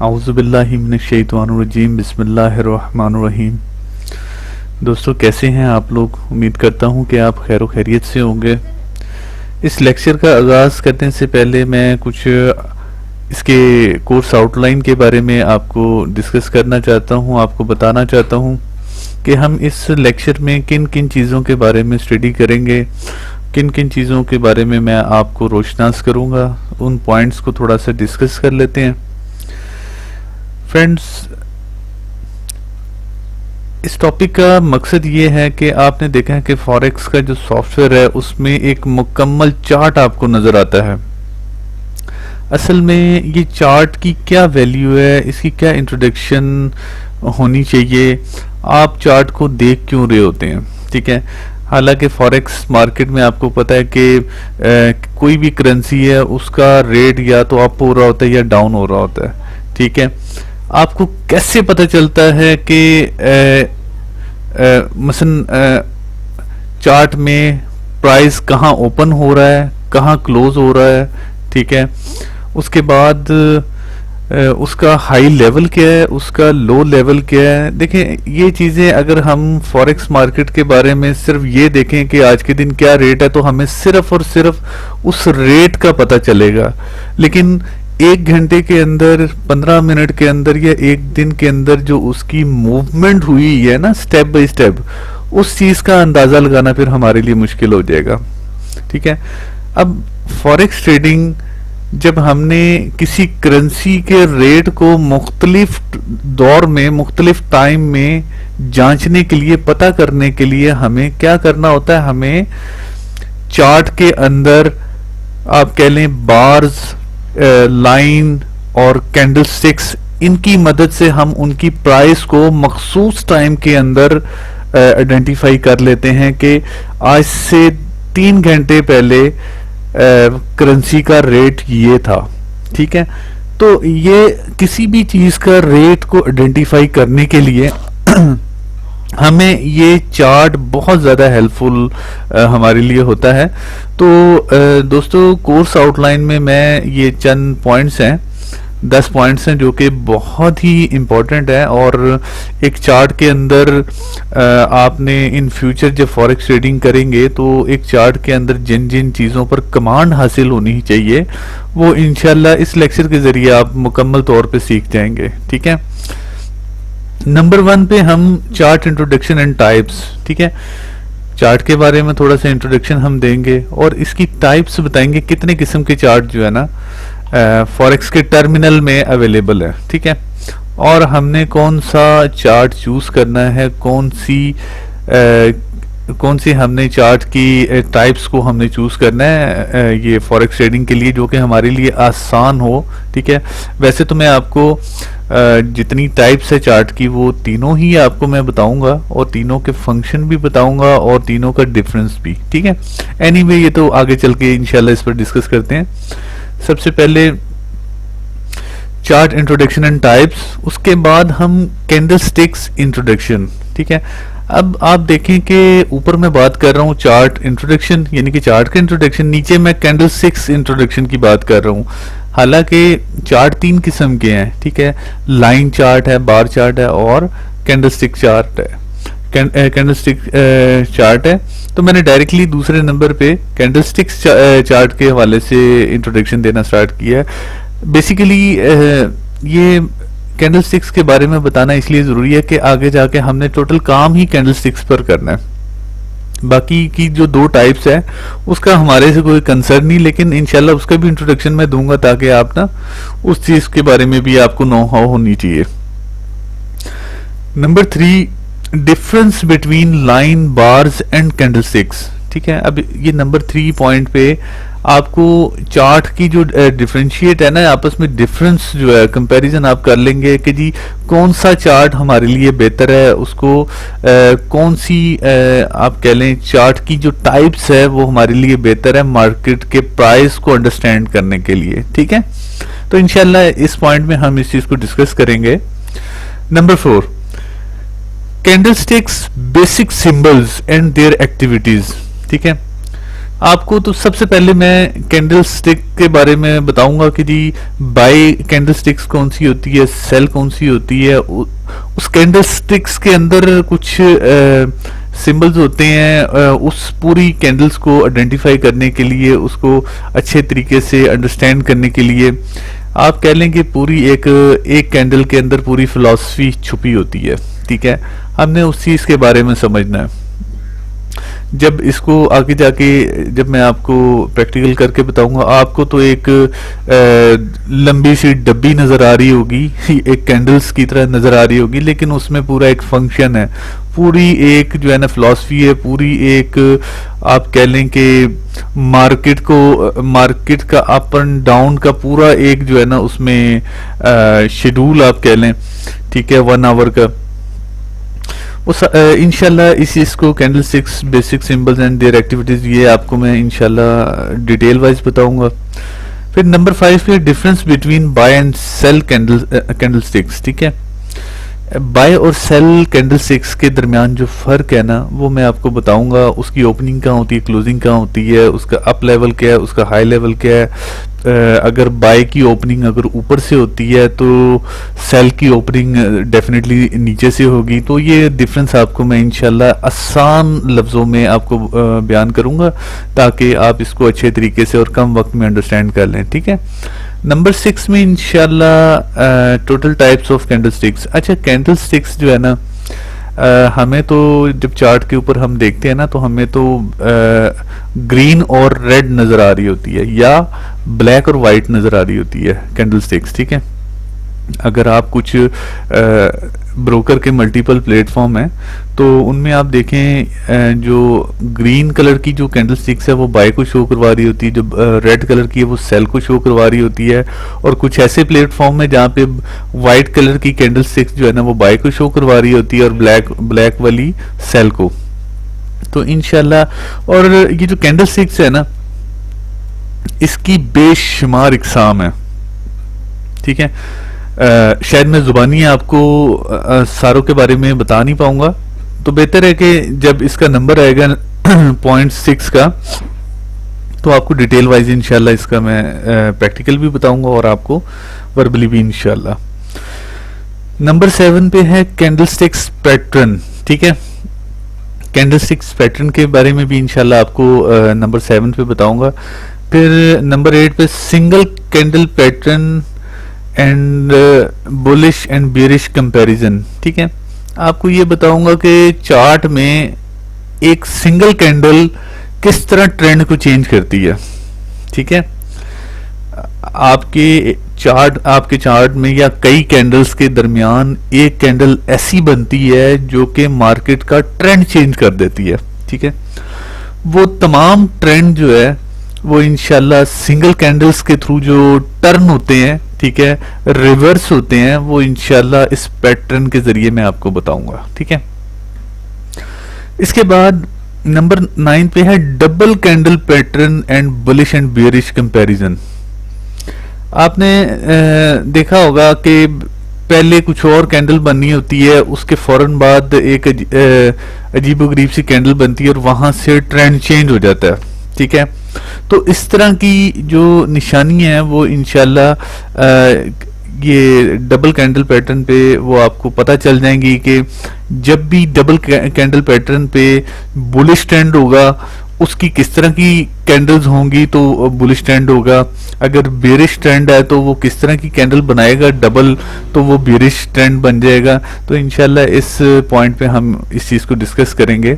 आऊज़ुबिल्लाहि मिनश्शैतानिर्रजीम बिस्मिल्लाहिर्रहमानिर्रहीम। दोस्तों, कैसे हैं आप लोग? उम्मीद करता हूं कि आप खैर खैरियत से होंगे। इस लेक्चर का आगाज़ करने से पहले मैं कुछ इसके कोर्स आउटलाइन के बारे में आपको डिस्कस करना चाहता हूं, आपको बताना चाहता हूं कि हम इस लेक्चर में किन किन चीज़ों के बारे में स्टडी करेंगे, किन किन चीज़ों के बारे में मैं आपको रोशनास करूंगा। उन पॉइंट्स को थोड़ा सा डिस्कस कर लेते हैं। फ्रेंड्स, इस टॉपिक का मकसद ये है कि आपने देखा है कि फॉरेक्स का जो सॉफ्टवेयर है उसमें एक मुकम्मल चार्ट आपको नज़र आता है। असल में ये चार्ट की क्या वैल्यू है, इसकी क्या इंट्रोडक्शन होनी चाहिए, आप चार्ट को देख क्यों रहे होते हैं, ठीक है। हालांकि फॉरेक्स मार्केट में आपको पता है कि कोई भी करेंसी है उसका रेट या तो अप हो रहा होता है या डाउन हो रहा होता है, ठीक है। आपको कैसे पता चलता है कि मसलन चार्ट में प्राइस कहाँ ओपन हो रहा है, कहाँ क्लोज हो रहा है, ठीक है। उसके बाद उसका हाई लेवल क्या है, उसका लो लेवल क्या है। देखें, ये चीज़ें अगर हम फॉरेक्स मार्केट के बारे में सिर्फ ये देखें कि आज के दिन क्या रेट है, तो हमें सिर्फ और सिर्फ उस रेट का पता चलेगा। लेकिन एक घंटे के अंदर, 15 मिनट के अंदर या एक दिन के अंदर जो उसकी मूवमेंट हुई है ना, स्टेप बाय स्टेप, उस चीज का अंदाजा लगाना फिर हमारे लिए मुश्किल हो जाएगा, ठीक है। अब फॉरेक्स ट्रेडिंग, जब हमने किसी करेंसी के रेट को मुख्तलिफ दौर में, मुख्तलिफ टाइम में जांचने के लिए, पता करने के लिए हमें क्या करना होता है, हमें चार्ट के अंदर आप कह लें बार्स, लाइन और कैंडलस्टिक्स, इनकी मदद से हम उनकी प्राइस को मखसूस टाइम के अंदर आइडेंटिफाई कर लेते हैं कि आज से 3 घंटे पहले करेंसी का रेट ये था, ठीक है। तो ये किसी भी चीज का रेट को आइडेंटिफाई करने के लिए हमें ये चार्ट बहुत ज़्यादा हेल्पफुल हमारे लिए होता है। तो दोस्तों, कोर्स आउटलाइन में मैं ये चंद पॉइंट्स हैं, 10 पॉइंट्स हैं जो कि बहुत ही इम्पोर्टेंट है। और एक चार्ट के अंदर आपने इन फ्यूचर जब फॉरेक्स ट्रेडिंग करेंगे तो एक चार्ट के अंदर जिन जिन चीज़ों पर कमांड हासिल होनी चाहिए वो इंशाल्लाह इस लेक्चर के ज़रिए आप मुकम्मल तौर पे सीख जाएंगे, ठीक है। नंबर 1 पे हम चार्ट इंट्रोडक्शन एंड टाइप्स, ठीक है। चार्ट के बारे में थोड़ा सा इंट्रोडक्शन हम देंगे और इसकी टाइप्स बताएंगे, कितने किस्म के चार्ट जो है ना फॉरेक्स के टर्मिनल में अवेलेबल है, ठीक है। और हमने कौन सा चार्ट चूज करना है, कौन सी हमने चार्ट की टाइप्स को हमने चूज करना है ये फॉरेक्स ट्रेडिंग के लिए, जो कि हमारे लिए आसान हो, ठीक है। वैसे तो मैं आपको जितनी टाइप्स है चार्ट की वो तीनों ही आपको मैं बताऊंगा और तीनों के फंक्शन भी बताऊंगा और तीनों का डिफरेंस भी, ठीक है। एनीवे, ये तो आगे चल के इंशाल्लाह इस पर डिस्कस करते हैं। सबसे पहले चार्ट इंट्रोडक्शन एंड टाइप्स, उसके बाद हम कैंडलस्टिक्स इंट्रोडक्शन, ठीक है। अब आप देखें कि ऊपर मैं बात कर रहा हूँ चार्ट इंट्रोडक्शन, यानी कि चार्ट का इंट्रोडक्शन, नीचे मैं कैंडलस्टिक्स इंट्रोडक्शन की बात कर रहा हूँ। हालांकि चार्ट 3 किस्म के हैं, ठीक है। लाइन चार्ट है, बार चार्ट है और कैंडलस्टिक चार्ट है। कैंडलस्टिक चार्ट है तो मैंने डायरेक्टली दूसरे नंबर पे कैंडलस्टिक्स चार्ट के हवाले से इंट्रोडक्शन देना स्टार्ट किया है। बेसिकली ये कैंडलस्टिक्स के बारे में बताना इसलिए ज़रूरी है कि आगे जाके हमने टोटल काम ही कैंडलस्टिक्स पर करना है। बाकी की जो 2 टाइप्स है उसका हमारे से कोई कंसर्न नहीं, लेकिन इंशाल्लाह उसका भी इंट्रोडक्शन मैं दूंगा ताकि आप ना उस चीज़ के बारे में भी आपको नो हाउ होनी चाहिए। Number 3, difference between line, bars and candlesticks, ठीक है। अब ये नंबर 3 पॉइंट पे आपको चार्ट की जो डिफरेंशिएट है ना, आपस में डिफरेंस जो है, कंपैरिजन आप कर लेंगे कि जी कौन सा चार्ट हमारे लिए बेहतर है, उसको कौन सी आप कह लें चार्ट की जो टाइप्स है वो हमारे लिए बेहतर है मार्केट के प्राइस को अंडरस्टैंड करने के लिए, ठीक है। तो इंशाल्लाह इस पॉइंट में हम इस चीज को डिस्कस करेंगे। Number 4, candlesticks basic symbols and their activities, ठीक है। आपको तो सबसे पहले मैं कैंडल स्टिक के बारे में बताऊंगा कि जी बाय कैंडल स्टिक्स कौन सी होती है, सेल कौन सी होती है। उस कैंडल स्टिक्स के अंदर कुछ सिंबल्स होते हैं, उस पूरी कैंडल्स को आइडेंटिफाई करने के लिए, उसको अच्छे तरीके से अंडरस्टैंड करने के लिए आप कह लें कि पूरी एक कैंडल के अंदर पूरी फिलॉसफी छुपी होती है। ठीक है, हमने उस चीज के बारे में समझना है। जब इसको आगे जाके जब मैं आपको प्रैक्टिकल करके बताऊंगा, आपको तो एक लंबी सी डब्बी नजर आ रही होगी, एक कैंडल्स की तरह नजर आ रही होगी, लेकिन उसमें पूरा एक फंक्शन है, पूरी एक जो है ना फिलॉसफी है, पूरी एक आप कह लें कि मार्केट का अप एंड डाउन का पूरा एक जो है ना उसमें शेड्यूल आप कह लें। ठीक है, 1 आवर का इंशाल्लाह इस चीज को candlesticks basic symbols and their activities ये आपको मैं इंशाल्लाह डिटेल वाइज बताऊंगा। फिर नंबर 5 पे difference between buy and sell candlesticks. ठीक है, बाय और सेल कैंडल स्टिक्स के दरमियान जो फर्क है ना वो मैं आपको बताऊंगा। उसकी ओपनिंग कहाँ होती है, क्लोजिंग कहाँ होती है, उसका अप लेवल क्या है, उसका हाई लेवल क्या है। अगर बाय की ओपनिंग अगर ऊपर से होती है तो सेल की ओपनिंग डेफिनेटली नीचे से होगी। तो ये डिफरेंस आपको मैं इंशाल्लाह आसान लफ्जों में आपको बयान करूंगा ताकि आप इसको अच्छे तरीके से और कम वक्त में अंडरस्टैंड कर लें। ठीक है, नंबर 6 में इंशाल्लाह total types of candle sticks. अच्छा, कैंडल स्टिक्स जो है ना हमें तो जब चार्ट के ऊपर हम देखते हैं ना तो हमें तो ग्रीन और रेड नजर आ रही होती है या ब्लैक और वाइट नजर आ रही होती है कैंडल स्टिक्स। ठीक है, अगर आप कुछ ब्रोकर के मल्टीपल प्लेटफॉर्म हैं तो उनमें आप देखें जो ग्रीन कलर की जो कैंडल स्टिक्स है वो बाय को शो करवा रही होती है, जो रेड कलर की है वो सेल को शो करवा रही होती है, और कुछ ऐसे प्लेटफॉर्म है जहाँ पे वाइट कलर की कैंडल स्टिक्स जो है ना वो बाय को शो करवा रही होती है और ब्लैक वाली सेल को। तो इंशाल्लाह, और ये जो कैंडल स्टिक्स है ना इसकी बेशुमार इकसाम है। ठीक है, शायद मैं जुबानी आपको सारों के बारे में बता नहीं पाऊंगा, तो बेहतर है कि जब इसका नंबर आएगा 0.6 का तो आपको डिटेल वाइज इंशाल्लाह इसका मैं प्रैक्टिकल भी बताऊंगा और आपको वर्बली भी इंशाल्लाह। नंबर 7 पे है कैंडल स्टिक्स पैटर्न। ठीक है, कैंडल स्टिक्स पैटर्न के बारे में भी इंशाल्लाह आपको नंबर 7 पे बताऊंगा। फिर नंबर 8 पे single candle pattern and bullish and bearish comparison. ठीक है, आपको ये बताऊंगा कि चार्ट में एक सिंगल कैंडल किस तरह ट्रेंड को चेंज करती है। ठीक है, आपके चार्ट में या कई कैंडल्स के दरमियान एक कैंडल ऐसी बनती है जो कि मार्केट का ट्रेंड चेंज कर देती है। ठीक है, वो तमाम ट्रेंड जो है वो इंशाल्लाह सिंगल कैंडल्स के थ्रू जो टर्न होते हैं, ठीक है, रिवर्स होते हैं, वो इंशाल्लाह इस पैटर्न के जरिए मैं आपको बताऊंगा। ठीक है, इसके बाद नंबर 9 पे है double candle pattern and bullish and bearish comparison. आपने देखा होगा कि पहले कुछ और कैंडल बननी होती है, उसके फौरन बाद एक अजीबोगरीब सी कैंडल बनती है और वहां से ट्रेंड चेंज हो जाता है। ठीक है, तो इस तरह की जो निशानी है वो इंशाल्लाह ये डबल कैंडल पैटर्न पे वो आपको पता चल जाएंगी कि जब भी डबल कैंडल पैटर्न पे बुलिश ट्रेंड होगा उसकी किस तरह की कैंडल्स होंगी तो बुलिश ट्रेंड होगा, अगर बेरिश ट्रेंड है तो वो किस तरह की कैंडल बनाएगा डबल तो वो बेरिश ट्रेंड बन जाएगा। तो इंशाल्लाह इस पॉइंट पे हम इस चीज को डिस्कस करेंगे।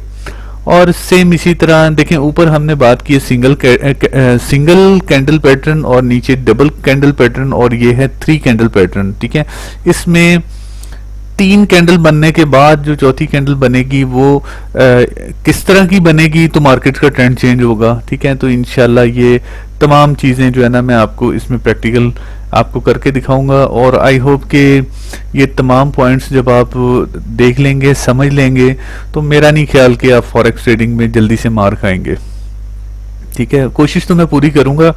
और सेम इसी तरह देखें, ऊपर हमने बात की सिंगल कैंडल पैटर्न और नीचे डबल कैंडल पैटर्न और ये है 3 कैंडल पैटर्न। ठीक है, इसमें 3 कैंडल बनने के बाद जो चौथी कैंडल बनेगी वो किस तरह की बनेगी तो मार्केट का ट्रेंड चेंज होगा। ठीक है, तो इंशाल्लाह ये तमाम चीजें जो है ना मैं आपको इसमें प्रैक्टिकल आपको करके दिखाऊंगा और आई होप कि ये तमाम पॉइंट्स जब आप देख लेंगे, समझ लेंगे, तो मेरा नहीं ख्याल कि आप फॉरेक्स ट्रेडिंग में जल्दी से मार खाएंगे। ठीक है, कोशिश तो मैं पूरी करूंगा,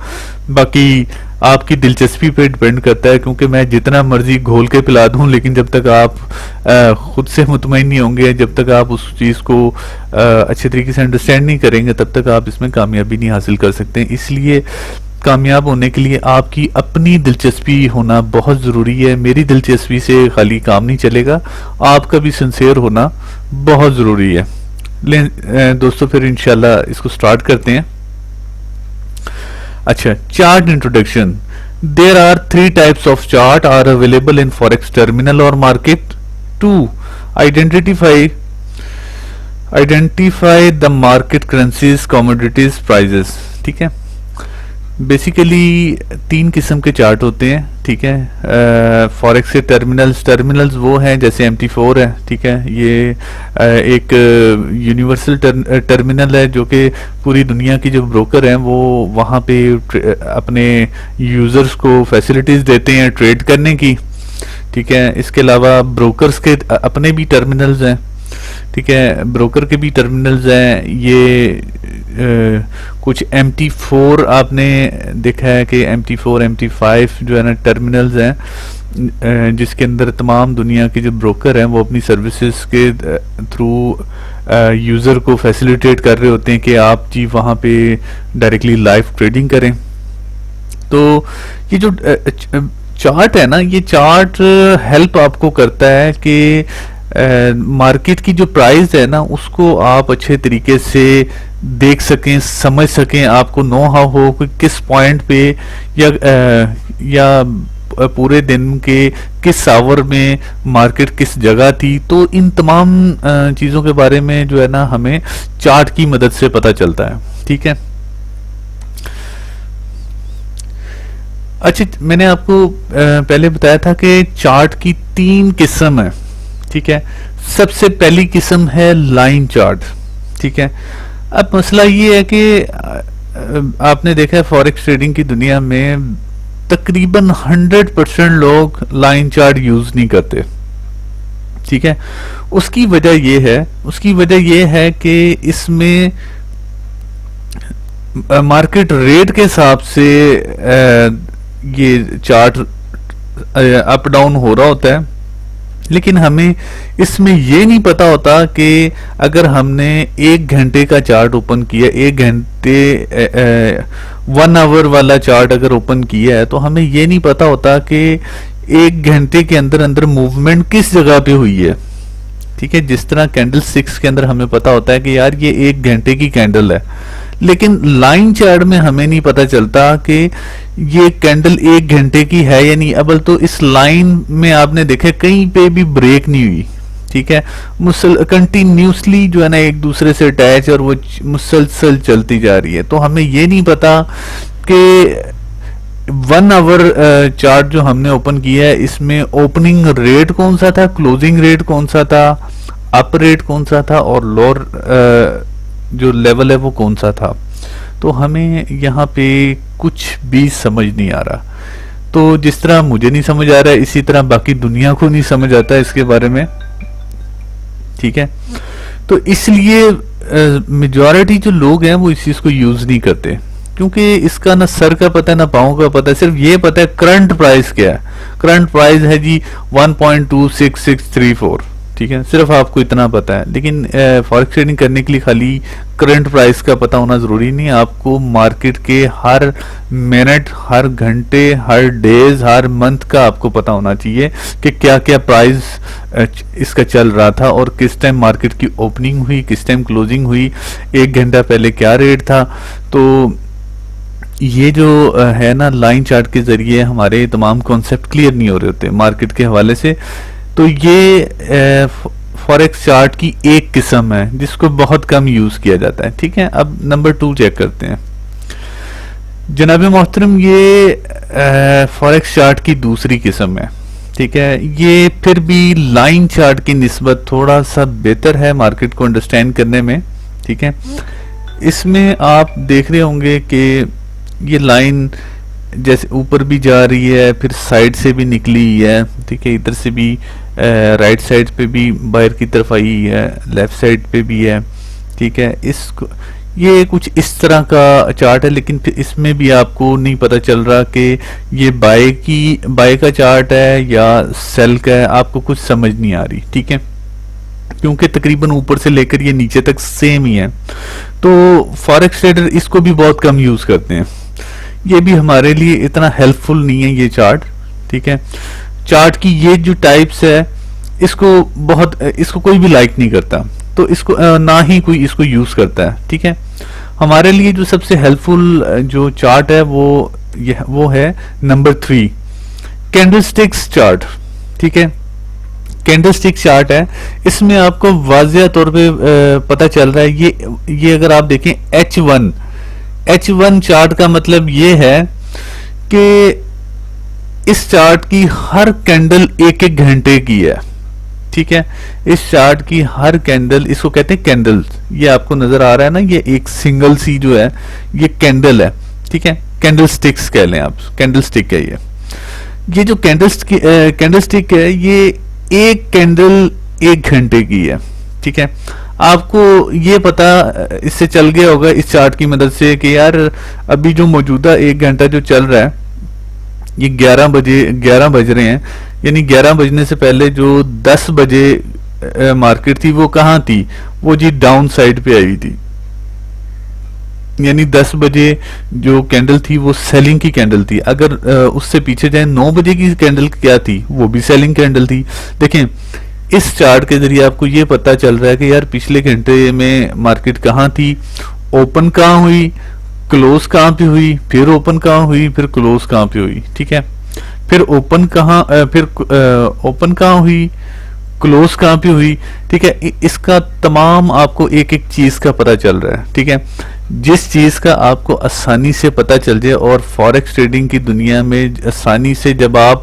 बाकी आपकी दिलचस्पी पे डिपेंड करता है, क्योंकि मैं जितना मर्जी घोल के पिला दूं, लेकिन जब तक आप खुद से मुतमईन नहीं होंगे, जब तक आप उस चीज़ को अच्छे तरीके से अंडरस्टैंड नहीं करेंगे, तब तक आप इसमें कामयाबी नहीं हासिल कर सकते। इसलिए कामयाब होने के लिए आपकी अपनी दिलचस्पी होना बहुत ज़रूरी है। मेरी दिलचस्पी से खाली काम नहीं चलेगा, आपका भी सिंसियर होना बहुत ज़रूरी है। दोस्तों फिर इंशाल्लाह इसको स्टार्ट करते हैं। अच्छा, chart introduction. There are 3 types of chart are available in forex terminal और market. 2 identify the market currencies commodities prices. ठीक है, बेसिकली 3 किस्म के चार्ट होते हैं। ठीक है, फॉरेक्स के टर्मिनल्स वो हैं जैसे MT4 है। ठीक है, ये एक यूनिवर्सल टर्मिनल है जो कि पूरी दुनिया की जो ब्रोकर हैं वो वहाँ पे अपने यूजर्स को फैसिलिटीज देते हैं ट्रेड करने की। ठीक है, इसके अलावा ब्रोकर्स के अपने भी टर्मिनल्स हैं। ठीक है, ब्रोकर के भी टर्मिनल्स हैं। ये कुछ MT4 आपने देखा है कि MT4 MT5 जो है ना टर्मिनल्स हैं, जिसके अंदर तमाम दुनिया के जो ब्रोकर हैं वो अपनी सर्विसेज के थ्रू यूज़र को फैसिलिटेट कर रहे होते हैं कि आप जी वहाँ पे डायरेक्टली लाइव ट्रेडिंग करें। तो ये जो चार्ट है ना, ये चार्ट हेल्प आपको करता है कि मार्केट की जो प्राइस है ना उसको आप अच्छे तरीके से देख सकें, समझ सकें, आपको नो हाउ हो कि किस पॉइंट पे या पूरे दिन के किस आवर में मार्केट किस जगह थी। तो इन तमाम चीज़ों के बारे में जो है ना हमें चार्ट की मदद से पता चलता है। ठीक है, अच्छा, मैंने आपको पहले बताया था कि चार्ट की 3 किस्म है। ठीक है, सबसे पहली किस्म है लाइन चार्ट। ठीक है, अब मसला ये है कि आपने देखा है फॉरेक्स ट्रेडिंग की दुनिया में तकरीबन 100% लोग लाइन चार्ट यूज नहीं करते। ठीक है, उसकी वजह ये है कि इसमें मार्केट रेट के हिसाब से ये चार्ट अप डाउन हो रहा होता है, लेकिन हमें इसमें ये नहीं पता होता कि अगर हमने 1 घंटे का चार्ट ओपन किया, 1 घंटे 1 आवर वाला चार्ट अगर ओपन किया है, तो हमें ये नहीं पता होता कि 1 घंटे के अंदर अंदर मूवमेंट किस जगह पे हुई है। ठीक है, जिस तरह कैंडल 6 के अंदर हमें पता होता है कि यार ये 1 घंटे की कैंडल है, लेकिन लाइन चार्ट में हमें नहीं पता चलता कि ये कैंडल 1 घंटे की है या नहीं। अब तो इस लाइन में आपने देखा कहीं पे भी ब्रेक नहीं हुई। ठीक है, कंटिन्यूसली जो है ना एक दूसरे से अटैच और वो मुसलसल चलती जा रही है। तो हमें ये नहीं पता कि 1 आवर चार्ट जो हमने ओपन किया है इसमें ओपनिंग रेट कौन सा था, क्लोजिंग रेट कौन सा था, अप रेट कौन सा था और लोअर जो लेवल है वो कौन सा था। तो हमें यहाँ पे कुछ भी समझ नहीं आ रहा। तो जिस तरह मुझे नहीं समझ आ रहा है, इसी तरह बाकी दुनिया को नहीं समझ आता है इसके बारे में। ठीक है, तो इसलिए मेजॉरिटी जो लोग हैं वो इस चीज को यूज नहीं करते, क्योंकि इसका ना सर का पता है ना पाँव का पता है। सिर्फ ये पता है करंट प्राइस क्या है। करंट प्राइस है जी 1.26634। ठीक है, सिर्फ आपको इतना पता है। लेकिन फॉरेक्स ट्रेडिंग करने के लिए खाली करंट प्राइस का पता होना जरूरी नहीं है, आपको मार्केट के हर मिनट, हर घंटे, हर डेज, हर मंथ का आपको पता होना चाहिए कि क्या क्या प्राइस इसका चल रहा था और किस टाइम मार्केट की ओपनिंग हुई, किस टाइम क्लोजिंग हुई, 1 घंटा पहले क्या रेट था। तो ये जो है ना लाइन चार्ट के जरिए हमारे तमाम कॉन्सेप्ट क्लियर नहीं हो रहे होते मार्केट के हवाले से। तो ये फॉरेक्स चार्ट की एक किस्म है जिसको बहुत कम यूज किया जाता है। ठीक है, अब नंबर 2 चेक करते हैं। जनाब मोहतरम, ये फॉरेक्स चार्ट की दूसरी किस्म है। ठीक है, ये फिर भी लाइन चार्ट की निस्बत थोड़ा सा बेहतर है मार्केट को अंडरस्टैंड करने में। ठीक है, इसमें आप देख रहे होंगे कि ये लाइन जैसे ऊपर भी जा रही है, फिर साइड से भी निकली हुई है। ठीक है, इधर से भी राइट साइड पे भी बाहर की तरफ आई है, लेफ्ट साइड पे भी है। ठीक है, इसको ये कुछ इस तरह का चार्ट है, लेकिन फिर इसमें भी आपको नहीं पता चल रहा कि ये बाय का चार्ट है या सेल का है, आपको कुछ समझ नहीं आ रही, ठीक है, क्योंकि तकरीबन ऊपर से लेकर ये नीचे तक सेम ही है। तो फॉरेक्स ट्रेडर इसको भी बहुत कम यूज करते हैं, ये भी हमारे लिए इतना हेल्पफुल नहीं है ये चार्ट, ठीक है। चार्ट की ये जो टाइप्स है इसको कोई भी लाइक नहीं करता, तो इसको ना ही कोई इसको यूज करता है, ठीक है। हमारे लिए जो सबसे हेल्पफुल जो चार्ट है वो है नंबर 3, कैंडलस्टिक्स चार्ट, ठीक है। कैंडलस्टिक चार्ट है, इसमें आपको वाज़िया तौर पे पता चल रहा है। ये अगर आप देखें H1 चार्ट का मतलब ये है कि इस चार्ट की हर कैंडल 1-1 घंटे की है, ठीक है। इस चार्ट की हर कैंडल, इसको कहते हैं कैंडल्स, ये आपको नजर आ रहा है ना, ये एक सिंगल सी जो है ये कैंडल है, ठीक है। कैंडल स्टिक्स कह लें आप, कैंडल स्टिक है ये जो कैंडल स्टिक है ये एक कैंडल 1 घंटे की है, ठीक है। आपको ये पता इससे चल गया होगा इस चार्ट की मदद से कि यार अभी जो मौजूदा 1 घंटा जो चल रहा है ये 11 बज रहे हैं, यानी 11 बजने से पहले जो 10 बजे मार्केट थी वो कहाँ थी, वो जी डाउन साइड पे आई थी, यानी 10 बजे जो कैंडल थी वो सेलिंग की कैंडल थी। अगर उससे पीछे जाए 9 बजे की कैंडल क्या थी, वो भी सेलिंग कैंडल थी। देखें इस चार्ट के जरिए आपको ये पता चल रहा है कि यार पिछले घंटे में मार्केट कहाँ थी, ओपन कहाँ हुई, क्लोज कहाँ पे हुई, फिर ओपन कहाँ हुई, फिर क्लोज कहाँ पे हुई, ठीक है। फिर ओपन कहाँ हुई, क्लोज कहाँ पे हुई, ठीक है। इसका तमाम आपको एक एक चीज का पता चल रहा है, ठीक है। जिस चीज का आपको आसानी से पता चल जाए, और फॉरेक्स ट्रेडिंग की दुनिया में आसानी से जब आप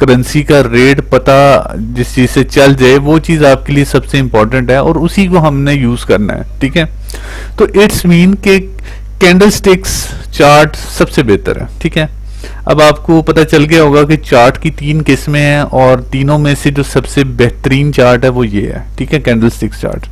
करेंसी का रेट पता जिस चीज से चल जाए, वो चीज आपके लिए सबसे इंपॉर्टेंट है और उसी को हमने यूज करना है, ठीक है। तो इट्स मीन के कैंडलस्टिक्स चार्ट सबसे बेहतर है, ठीक है। अब आपको पता चल गया होगा कि चार्ट की 3 किस्में हैं और तीनों में से जो सबसे बेहतरीन चार्ट है वो ये है, ठीक है, कैंडलस्टिक्स चार्ट।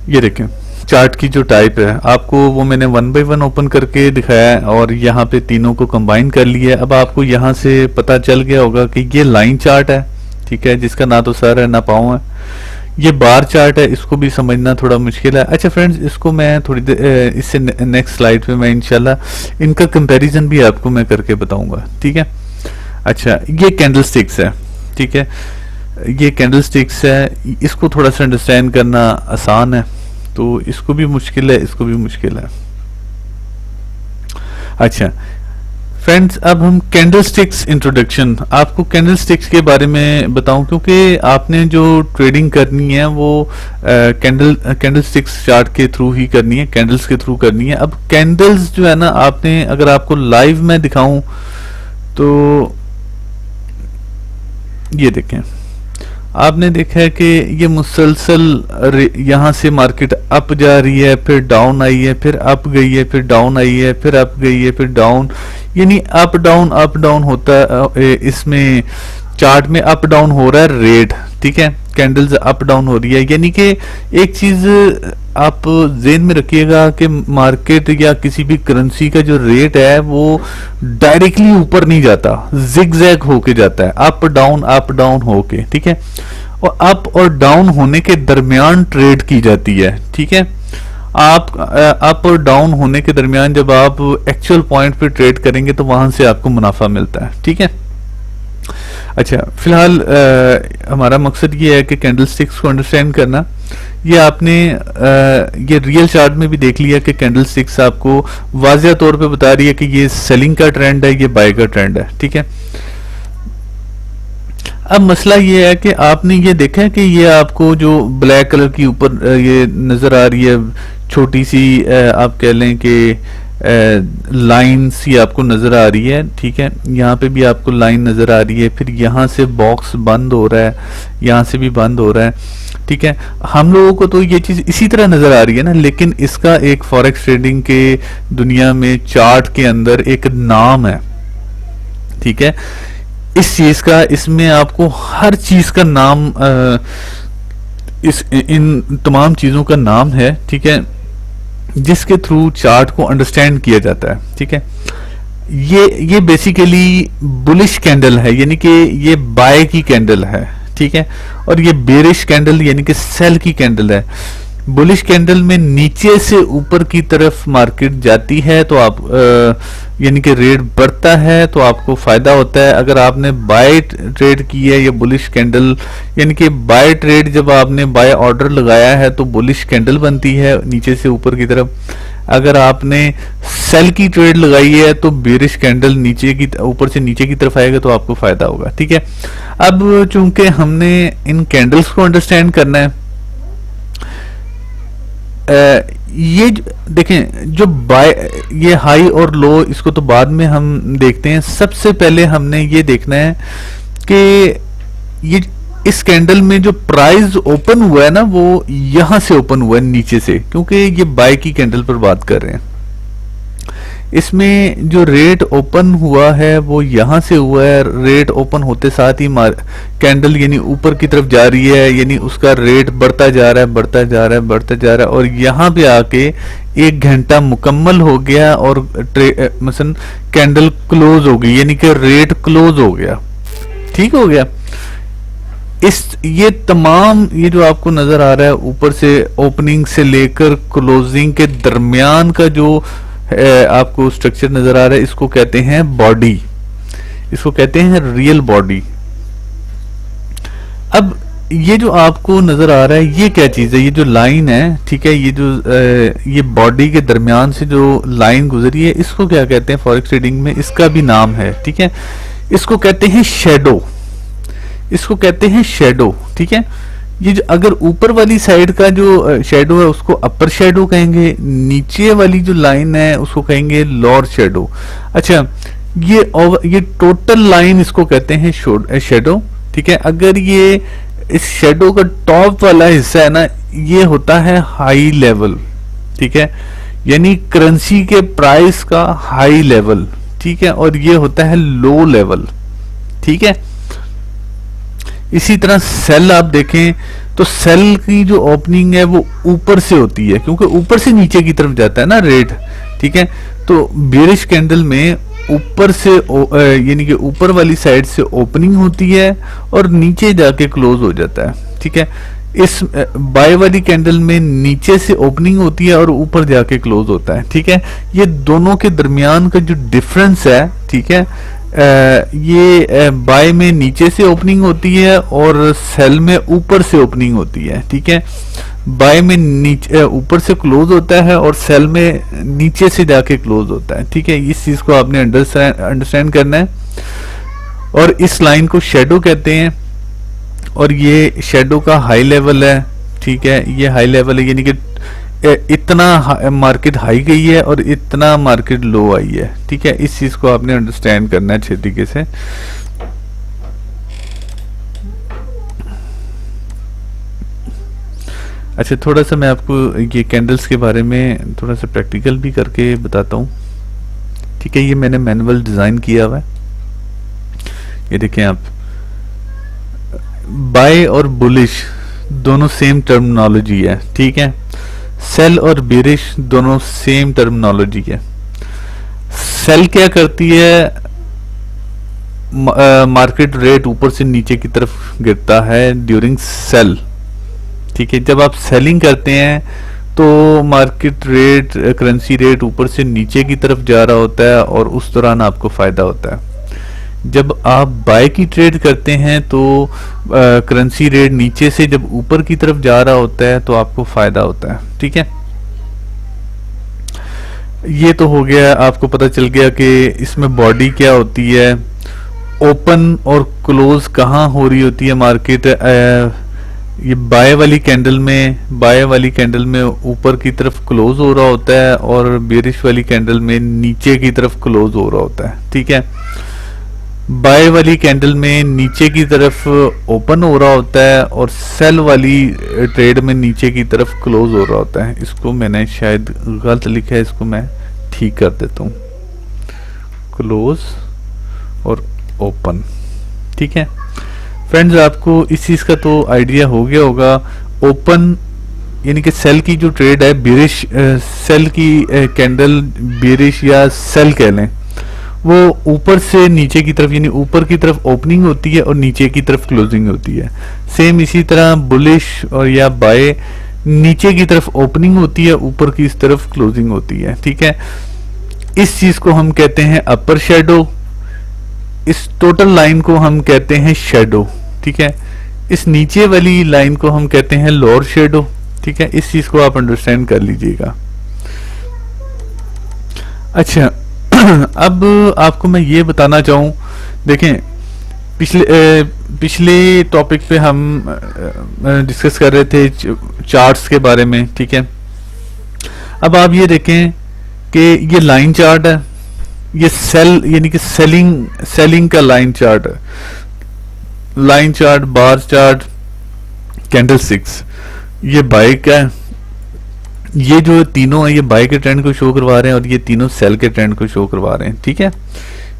ये देखें चार्ट की जो टाइप है, आपको वो मैंने 1 बाय 1 ओपन करके दिखाया है और यहाँ पे तीनों को कंबाइन कर लिया है। अब आपको यहाँ से पता चल गया होगा कि ये लाइन चार्ट है, ठीक है, जिसका ना तो सर है ना पाँव है। ये बार चार्ट है, इसको भी समझना थोड़ा मुश्किल है। अच्छा फ्रेंड्स, इसको मैं थोड़ी देर इससे नेक्स्ट स्लाइड पे मैं इंशाल्लाह इनका कंपैरिजन भी आपको मैं करके बताऊंगा, ठीक है। अच्छा, ये कैंडलस्टिक्स है, ठीक है, ये कैंडलस्टिक्स है, इसको थोड़ा सा अंडरस्टैंड करना आसान है, तो इसको भी मुश्किल है, इसको भी मुश्किल है। अच्छा फ्रेंड्स, अब हम कैंडलस्टिक्स इंट्रोडक्शन, आपको कैंडलस्टिक्स के बारे में बताऊं, क्योंकि आपने जो ट्रेडिंग करनी है वो कैंडलस्टिक्स चार्ट के थ्रू ही करनी है, कैंडल्स के थ्रू करनी है। अब कैंडल्स जो है ना, आपने अगर आपको लाइव में दिखाऊं तो ये देखें, आपने देखा है कि ये मुसलसल यहाँ से मार्केट अप जा रही है, फिर डाउन आई है, फिर अप गई है, फिर डाउन आई है, फिर अप गई है, फिर डाउन, यानी अप डाउन होता है। इसमें चार्ट में अप डाउन हो रहा है रेट, ठीक है, कैंडल्स अप डाउन हो रही है। यानी कि एक चीज आप ज़हन में रखिएगा कि मार्केट या किसी भी करेंसी का जो रेट है वो डायरेक्टली ऊपर नहीं जाता, जिगजैग होके जाता है, अप डाउन होके, ठीक है। और अप और डाउन होने के दरमियान ट्रेड की जाती है, ठीक है। आप अप और डाउन होने के दरमियान जब आप एक्चुअल पॉइंट पे ट्रेड करेंगे तो वहां से आपको मुनाफा मिलता है, ठीक है। अच्छा, फिलहाल हमारा मकसद ये है कि कैंडलस्टिक्स को अंडरस्टैंड करना। ये आपने ये रियल चार्ट में भी देख लिया कि कैंडलस्टिक्स आपको वाज़िया तौर पे बता रही है कि ये सेलिंग का ट्रेंड है, ये बाय का ट्रेंड है, ठीक है। अब मसला ये है कि आपने ये देखा है कि ये आपको जो ब्लैक कलर की ऊपर ये नजर आ रही है, छोटी सी आप कह लें कि लाइन सी आपको नजर आ रही है, ठीक है। यहाँ पे भी आपको लाइन नजर आ रही है, फिर यहाँ से बॉक्स बंद हो रहा है, यहाँ से भी बंद हो रहा है, ठीक है। हम लोगों को तो ये चीज इसी तरह नजर आ रही है ना, लेकिन इसका एक फॉरेक्स ट्रेडिंग के दुनिया में चार्ट के अंदर एक नाम है, ठीक है, इस चीज का। इसमें आपको हर चीज का नाम इस इन तमाम चीज़ों का नाम है, ठीक है, जिसके थ्रू चार्ट को अंडरस्टैंड किया जाता है, ठीक है। ये बेसिकली बुलिश कैंडल है, यानी कि ये बाय की कैंडल है, ठीक है, और ये बेरिश कैंडल यानी कि सेल की कैंडल है। बुलिश कैंडल में नीचे से ऊपर की तरफ मार्केट जाती है तो आप यानी कि रेट बढ़ता है तो आपको फायदा होता है। अगर आपने बाय ट्रेड की है या बुलिश कैंडल, यानी कि बाय ट्रेड जब आपने बाय ऑर्डर लगाया है तो बुलिश कैंडल बनती है नीचे से ऊपर की तरफ। अगर आपने सेल की ट्रेड लगाई है तो बेरिश कैंडल नीचे की ऊपर से नीचे की तरफ आएगा तो आपको फायदा होगा, ठीक है। अब चूंकि हमने इन कैंडल्स को अंडरस्टैंड करना है, ये देखें जो बाय, ये हाई और लो इसको तो बाद में हम देखते हैं। सबसे पहले हमने ये देखना है कि ये इस कैंडल में जो प्राइस ओपन हुआ है ना वो यहां से ओपन हुआ है नीचे से, क्योंकि ये बाय की कैंडल पर बात कर रहे हैं। इसमें जो रेट ओपन हुआ है वो यहां से हुआ है। रेट ओपन होते साथ ही कैंडल यानी ऊपर की तरफ जा रही है, यानी उसका रेट बढ़ता जा रहा है, बढ़ता जा रहा है, बढ़ता जा रहा है, और यहां पे आके 1 घंटा मुकम्मल हो गया और मसलन कैंडल क्लोज हो गई, यानी कि रेट क्लोज हो गया, ठीक हो गया। ये तमाम ये जो आपको नजर आ रहा है ऊपर से ओपनिंग से लेकर क्लोजिंग के दरमियान का जो आपको स्ट्रक्चर नजर आ रहा है, इसको कहते हैं बॉडी, इसको कहते हैं रियल बॉडी। अब ये जो आपको नजर आ रहा है ये क्या चीज है? ये जो लाइन है, ठीक है, ये जो ये बॉडी के दरमियान से जो लाइन गुजरी है, इसको क्या कहते हैं फॉरेक्स ट्रेडिंग में? इसका भी नाम है, ठीक है, इसको कहते हैं शेडो, इसको कहते हैं शेडो, ठीक है। ये जो अगर ऊपर वाली साइड का जो शेडो है उसको अपर शेडो कहेंगे, नीचे वाली जो लाइन है उसको कहेंगे लोअर शेडो। अच्छा, ये टोटल लाइन इसको कहते हैं शेडो, ठीक है। अगर ये इस शेडो का टॉप वाला हिस्सा है ना, ये होता है हाई लेवल, ठीक है, यानी करेंसी के प्राइस का हाई लेवल, ठीक है, और ये होता है लो लेवल, ठीक है। इसी तरह सेल आप देखें तो सेल की जो ओपनिंग है वो ऊपर से होती है, क्योंकि ऊपर से नीचे की तरफ जाता है ना रेट, ठीक है। तो बेरिश कैंडल में ऊपर से यानी कि ऊपर वाली साइड से ओपनिंग होती है और नीचे जाके क्लोज हो जाता है, ठीक है। इस बाय वाली कैंडल में नीचे से ओपनिंग होती है और ऊपर जाके क्लोज होता है, ठीक है। ये दोनों के दरमियान का जो डिफरेंस है, ठीक है, ये बाय में नीचे से ओपनिंग होती है और सेल में ऊपर से ओपनिंग होती है, ठीक है। बाय में नीचे ऊपर से क्लोज होता है और सेल में नीचे से जाके क्लोज होता है, ठीक है। इस चीज को आपने अंडरस्टैंड करना है। और इस लाइन को शेडो कहते हैं और ये शेडो का हाई लेवल है, ठीक है, ये हाई लेवल है, यानी कि इतना मार्केट हाई गई है और इतना मार्केट लो आई है, ठीक है। इस चीज को आपने अंडरस्टैंड करना है अच्छे तरीके से। अच्छा, थोड़ा सा मैं आपको ये कैंडल्स के बारे में थोड़ा सा प्रैक्टिकल भी करके बताता हूँ, ठीक है। ये मैंने मैनुअल डिजाइन किया हुआ है, ये देखें आप। बाय और बुलिश दोनों सेम टर्मिनोलॉजी है, ठीक है। सेल और बेरिश दोनों सेम टर्मिनोलॉजी है। सेल क्या करती है? मार्केट रेट ऊपर से नीचे की तरफ गिरता है ड्यूरिंग सेल, ठीक है। जब आप सेलिंग करते हैं तो मार्केट रेट, करेंसी रेट ऊपर से नीचे की तरफ जा रहा होता है और उस दौरान आपको फायदा होता है। जब आप बाय की ट्रेड करते हैं तो करेंसी रेट नीचे से जब ऊपर की तरफ जा रहा होता है तो आपको फायदा होता है, ठीक है। ये तो हो गया, आपको पता चल गया कि इसमें बॉडी क्या होती है, ओपन और क्लोज कहाँ हो रही होती है मार्केट। ये बाय वाली कैंडल में ऊपर की तरफ क्लोज हो रहा होता है और बेरिश वाली कैंडल में नीचे की तरफ क्लोज हो रहा होता है, ठीक है। बाय वाली कैंडल में नीचे की तरफ ओपन हो रहा होता है और सेल वाली ट्रेड में नीचे की तरफ क्लोज हो रहा होता है। इसको मैंने शायद गलत लिखा है, इसको मैं ठीक कर देता हूँ, क्लोज और ओपन, ठीक है। फ्रेंड्स, आपको इस चीज का तो आइडिया हो गया होगा। ओपन यानी कि सेल की जो ट्रेड है बेरिश, सेल की कैंडल बेरिश या सेल कह लें, वो ऊपर से नीचे की तरफ यानी ऊपर की तरफ ओपनिंग होती है और नीचे की तरफ क्लोजिंग होती है। सेम इसी तरह बुलिश और या बाय नीचे की तरफ ओपनिंग होती है, ऊपर की इस तरफ क्लोजिंग होती है। ठीक है, इस चीज को हम कहते हैं अपर शेडो, इस टोटल लाइन को हम कहते हैं शेडो। ठीक है, इस नीचे वाली लाइन को हम कहते हैं लोअर शेडो। ठीक है, इस चीज को आप अंडरस्टैंड कर लीजिएगा। अच्छा अब आपको मैं ये बताना चाहूं, देखें पिछले टॉपिक पे हम डिस्कस कर रहे थे चार्ट्स के बारे में। ठीक है, अब आप ये देखें कि ये लाइन चार्ट है, ये सेल यानी कि सेलिंग का लाइन चार्ट है, line chart, bar chart, candle sticks, ये बाय का है। ये जो तीनों है ये बाय के ट्रेंड को शो करवा रहे हैं और ये तीनों सेल के ट्रेंड को शो करवा रहे हैं। ठीक है,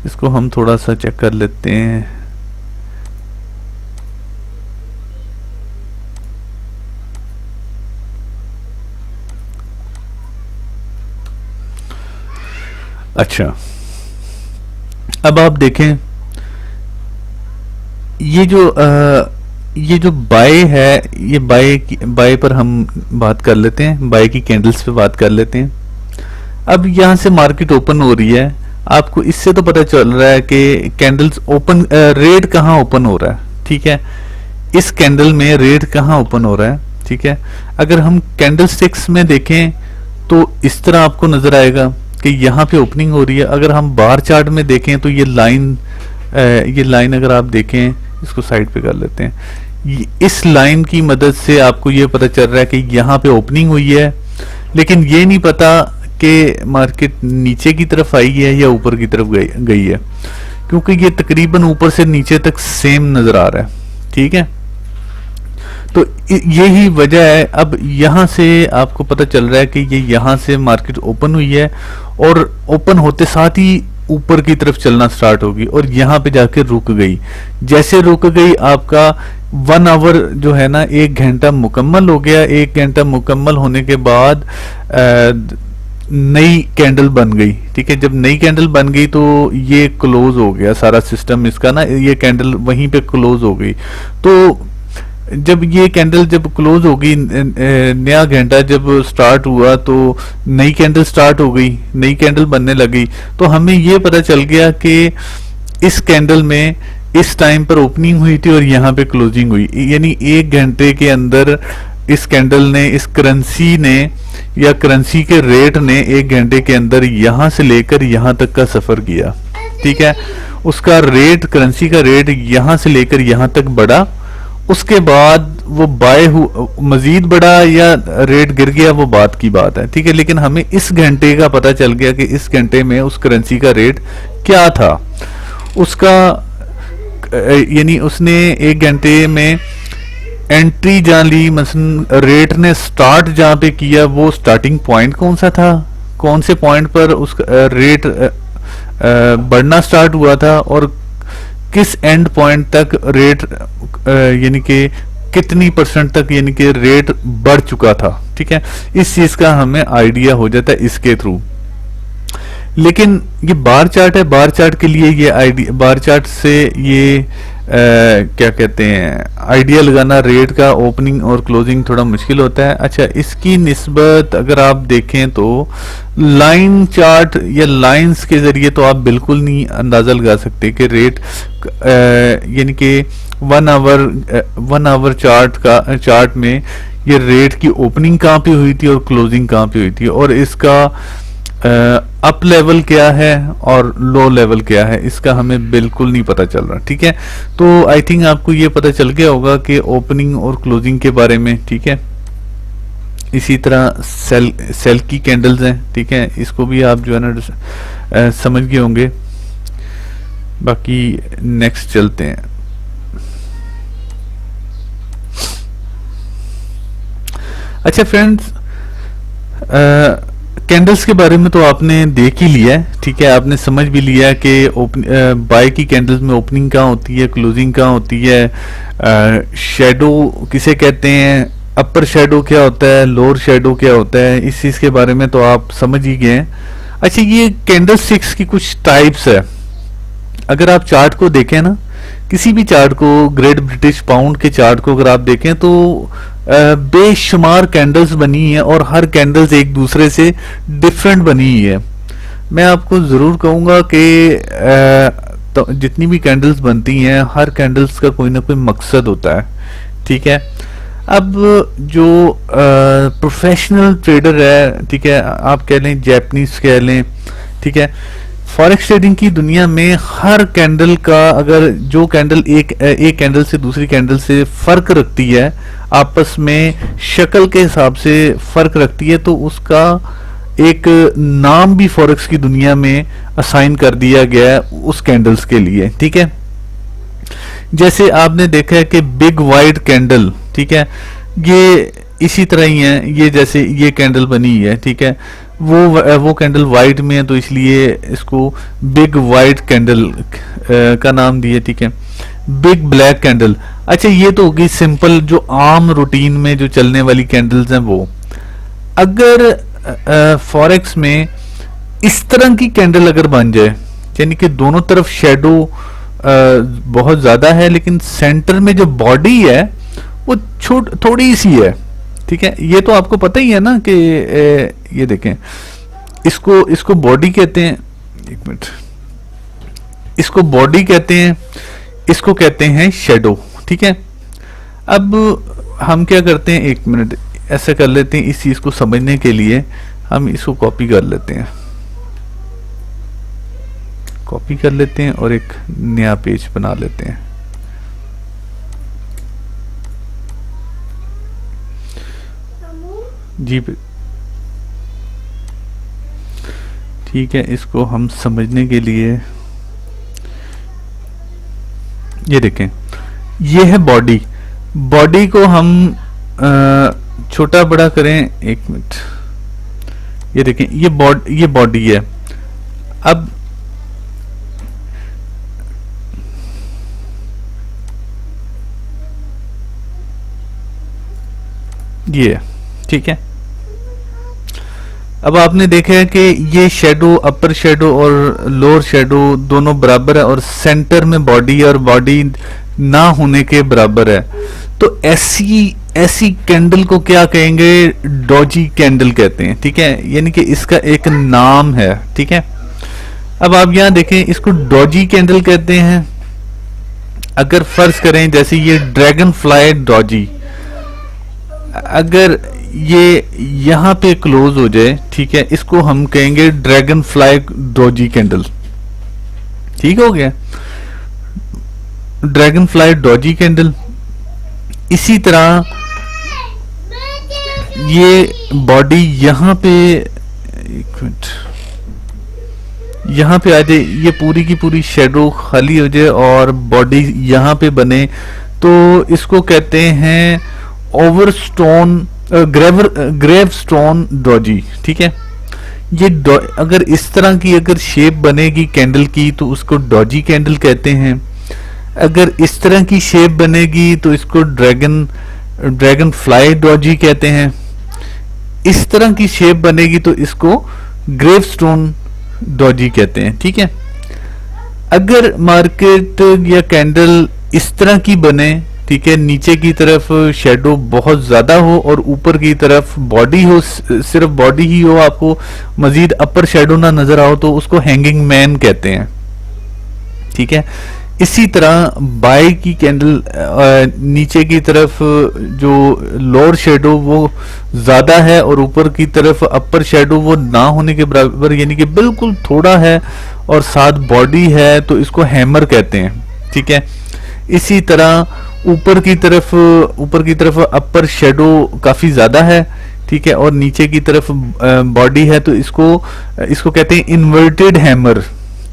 इसको हम थोड़ा सा चेक कर लेते हैं। अच्छा, अब आप देखें ये जो बाय है, ये बाय पर हम बात कर लेते हैं, बाय की कैंडल्स पे बात कर लेते हैं। अब यहां से मार्केट ओपन हो रही है, आपको इससे तो पता चल रहा है कि कैंडल्स ओपन, रेट कहां ओपन हो रहा है। ठीक है, इस कैंडल में रेट कहां ओपन हो रहा है। ठीक है, अगर हम कैंडल स्टिक्स में देखें तो इस तरह आपको नजर आएगा कि यहाँ पे ओपनिंग हो रही है। अगर हम बार चार्ट में देखें तो ये लाइन अगर आप देखें, इसको साइड पे कर लेते हैं, इस लाइन की मदद से आपको ये पता चल रहा है कि यहाँ पे ओपनिंग हुई है, लेकिन ये नहीं पता कि मार्केट नीचे की तरफ आई है या ऊपर की तरफ गई है, क्योंकि ये तकरीबन ऊपर से नीचे तक सेम नजर आ रहा है। ठीक है, तो यही वजह है। अब यहां से आपको पता चल रहा है कि ये यहां से मार्केट ओपन हुई है और ओपन होते साथ ही ऊपर की तरफ चलना स्टार्ट होगी और यहां पे जाके रुक गई। जैसे रुक गई, आपका 1 आवर जो है ना, 1 घंटा मुकम्मल हो गया। 1 घंटा मुकम्मल होने के बाद नई कैंडल बन गई। ठीक है, जब नई कैंडल बन गई तो ये क्लोज हो गया सारा सिस्टम इसका ना, ये कैंडल वहीं पे क्लोज हो गई। तो जब ये कैंडल जब क्लोज हो गई, नया घंटा जब स्टार्ट हुआ तो नई कैंडल स्टार्ट हो गई, नई कैंडल बनने लगी। तो हमें ये पता चल गया कि इस कैंडल में इस टाइम पर ओपनिंग हुई थी और यहाँ पे क्लोजिंग हुई, यानी 1 घंटे के अंदर इस कैंडल ने, इस करेंसी ने या करेंसी के रेट ने 1 घंटे के अंदर यहां से लेकर यहां तक का सफर किया। ठीक है, उसका रेट, करेंसी का रेट यहां से लेकर यहां तक बढ़ा। उसके बाद वो बाय मजीद बढ़ा या रेट गिर गया, वो बात की बात है। ठीक है, लेकिन हमें इस घंटे का पता चल गया कि इस घंटे में उस करेंसी का रेट क्या था। उसका यानी उसने 1 घंटे में एंट्री जहां ली, मसलन रेट ने स्टार्ट जहां पे किया, वो स्टार्टिंग पॉइंट कौन सा था, कौन से पॉइंट पर उसका रेट बढ़ना स्टार्ट हुआ था और किस एंड पॉइंट तक रेट यानी कि कितनी परसेंट तक यानी कि रेट बढ़ चुका था। ठीक है, इस चीज का हमें आइडिया हो जाता है इसके थ्रू। लेकिन ये बार चार्ट है, बार चार्ट के लिए ये आइडिया, बार चार्ट से ये क्या कहते हैं, आइडिया लगाना रेट का ओपनिंग और क्लोजिंग थोड़ा मुश्किल होता है। अच्छा, इसकी निस्बत अगर आप देखें तो लाइन चार्ट या लाइंस के जरिए तो आप बिल्कुल नहीं अंदाजा लगा सकते कि रेट यानी कि 1 आवर चार्ट में ये रेट की ओपनिंग कहाँ पे हुई थी और क्लोजिंग कहाँ पे हुई थी और इसका अप लेवल क्या है और लो लेवल क्या है, इसका हमें बिल्कुल नहीं पता चल रहा। ठीक है, तो आई थिंक आपको ये पता चल गया होगा कि ओपनिंग और क्लोजिंग के बारे में। ठीक है, इसी तरह सेल की कैंडल्स हैं। ठीक है, इसको भी आप जो है ना समझ गए होंगे। बाकी नेक्स्ट चलते हैं। अच्छा फ्रेंड्स, कैंडल्स के बारे में तो आपने देख ही लिया है। ठीक है, आपने समझ भी लिया है कि बाय की कैंडल्स में ओपनिंग कहाँ होती है, क्लोजिंग कहाँ होती है, शेडो किसे कहते हैं, अपर शेडो क्या होता है, लोअर शेडो क्या होता है, इस चीज के बारे में तो आप समझ ही गए हैं। अच्छा, ये कैंडल स्टिक्स की कुछ टाइप्स है। अगर आप चार्ट को देखें ना, किसी भी चार्ट को, ग्रेट ब्रिटिश पाउंड के चार्ट को अगर आप देखें तो बेशुमार कैंडल्स बनी है और हर कैंडल्स एक दूसरे से डिफरेंट बनी हुई है। मैं आपको जरूर कहूंगा कि तो जितनी भी कैंडल्स बनती हैं, हर कैंडल्स का कोई ना कोई मकसद होता है, ठीक है। अब जो प्रोफेशनल ट्रेडर है, ठीक है, आप कह लें जैपनीज कह लें, ठीक है, फॉरेक्स ट्रेडिंग की दुनिया में हर कैंडल का, अगर जो कैंडल एक कैंडल से दूसरी कैंडल से फर्क रखती है, आपस में शक्ल के हिसाब से फर्क रखती है, तो उसका एक नाम भी फॉरेक्स की दुनिया में असाइन कर दिया गया है उस कैंडल्स के लिए, ठीक है। जैसे आपने देखा है कि बिग वाइट कैंडल, ठीक है, ये इसी तरह ही है, ये जैसे ये कैंडल बनी है, ठीक है, वो कैंडल वाइट में है तो इसलिए इसको बिग वाइट कैंडल का नाम दिया, ठीक है। बिग ब्लैक कैंडल, अच्छा ये तो होगी सिंपल जो आम रूटीन में जो चलने वाली कैंडल्स हैं वो। अगर फॉरेक्स में इस तरह की कैंडल अगर बन जाए, यानी कि दोनों तरफ शेडो बहुत ज्यादा है लेकिन सेंटर में जो बॉडी है वो थोड़ी सी है, ठीक है, ये तो आपको पता ही है ना कि ये देखें, इसको बॉडी कहते हैं, एक मिनट, इसको बॉडी कहते हैं, इसको कहते हैं शेडो, ठीक है। अब हम क्या करते हैं, एक मिनट ऐसा कर लेते हैं, इस चीज को समझने के लिए हम इसको कॉपी कर लेते हैं, कॉपी कर लेते हैं और एक नया पेज बना लेते हैं। जी ठीक है, इसको हम समझने के लिए ये देखें, ये है बॉडी, बॉडी को हम छोटा बड़ा करें, एक मिनट, ये देखें, ये बॉडी है। अब ये, ठीक है, अब आपने देखा है कि ये शेडो, अपर शेडो और लोअर शेडो दोनों बराबर है और सेंटर में बॉडी और बॉडी ना होने के बराबर है। तो ऐसी कैंडल को क्या कहेंगे, डॉजी कैंडल कहते हैं, ठीक है, यानी कि इसका एक नाम है, ठीक है। अब आप यहां देखें, इसको डॉजी कैंडल कहते हैं। अगर फर्ज करें जैसे ये ड्रैगन फ्लाई डॉजी, अगर ये यहां पे क्लोज हो जाए, ठीक है, इसको हम कहेंगे ड्रैगन फ्लाई डॉजी कैंडल, ठीक हो गया, ड्रैगन फ्लाई डॉजी कैंडल। इसी तरह ये बॉडी यहां पे, एक मिनट, यहां पे आ जाए, ये पूरी की पूरी शेडो खाली हो जाए और बॉडी यहां पे बने, तो इसको कहते हैं ओवरस्टोन ग्रेव स्टोन डॉजी, ठीक है। ये अगर इस तरह की अगर शेप बनेगी कैंडल की तो उसको डॉजी कैंडल कहते हैं। अगर इस तरह की शेप बनेगी तो इसको ड्रैगन फ्लाई डॉजी कहते हैं। इस तरह की शेप बनेगी तो इसको ग्रेवस्टोन डॉजी कहते हैं, ठीक है। अगर मार्केट या कैंडल इस तरह की बने, ठीक है, नीचे की तरफ शेडो बहुत ज्यादा हो और ऊपर की तरफ बॉडी हो, सिर्फ बॉडी ही हो, आपको मजीद अपर शेडो ना नजर आओ, तो उसको हैंगिंग मैन कहते हैं, ठीक है। इसी तरह बाय की कैंडल नीचे की तरफ जो लोअर शेडो वो ज्यादा है और ऊपर की तरफ अपर शेडो वो ना होने के बराबर, यानी कि बिल्कुल थोड़ा है और साथ बॉडी है, तो इसको हैमर कहते हैं, ठीक है। इसी तरह ऊपर की तरफ अपर शेडो काफी ज्यादा है, ठीक है, और नीचे की तरफ बॉडी है, तो इसको कहते हैं इन्वर्टेड हैमर,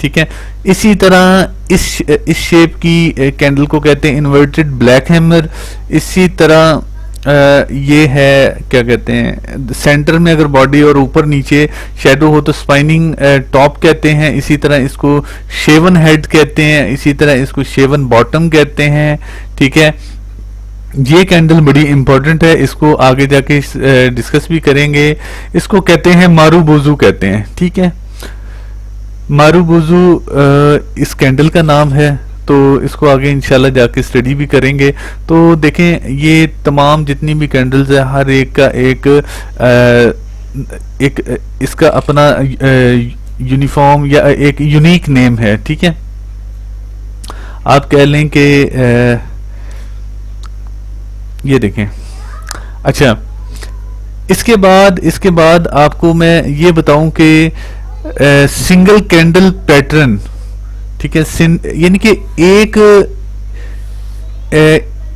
ठीक है। इसी तरह इस शेप की कैंडल को कहते हैं इन्वर्टेड ब्लैक हैमर। इसी तरह ये है, क्या कहते हैं, सेंटर में अगर बॉडी और ऊपर नीचे शेडो हो तो स्पाइनिंग टॉप कहते हैं। इसी तरह इसको शेवन हेड कहते हैं। इसी तरह इसको शेवन बॉटम कहते हैं, ठीक है। ये कैंडल बड़ी इंपॉर्टेंट है, इसको आगे जाके डिस्कस भी करेंगे। इसको कहते हैं मारूबोजू कहते हैं, ठीक है। मारूबोजू इस कैंडल का नाम है, तो इसको आगे इंशाल्लाह जाके स्टडी भी करेंगे। तो देखें ये तमाम जितनी भी कैंडल्स है हर एक का एक इसका अपना यूनिफॉर्म या एक यूनिक नेम है, ठीक है। आप कह लें कि ये देखें। अच्छा, इसके बाद आपको मैं ये बताऊं कि सिंगल कैंडल पैटर्न, ठीक है, यानी कि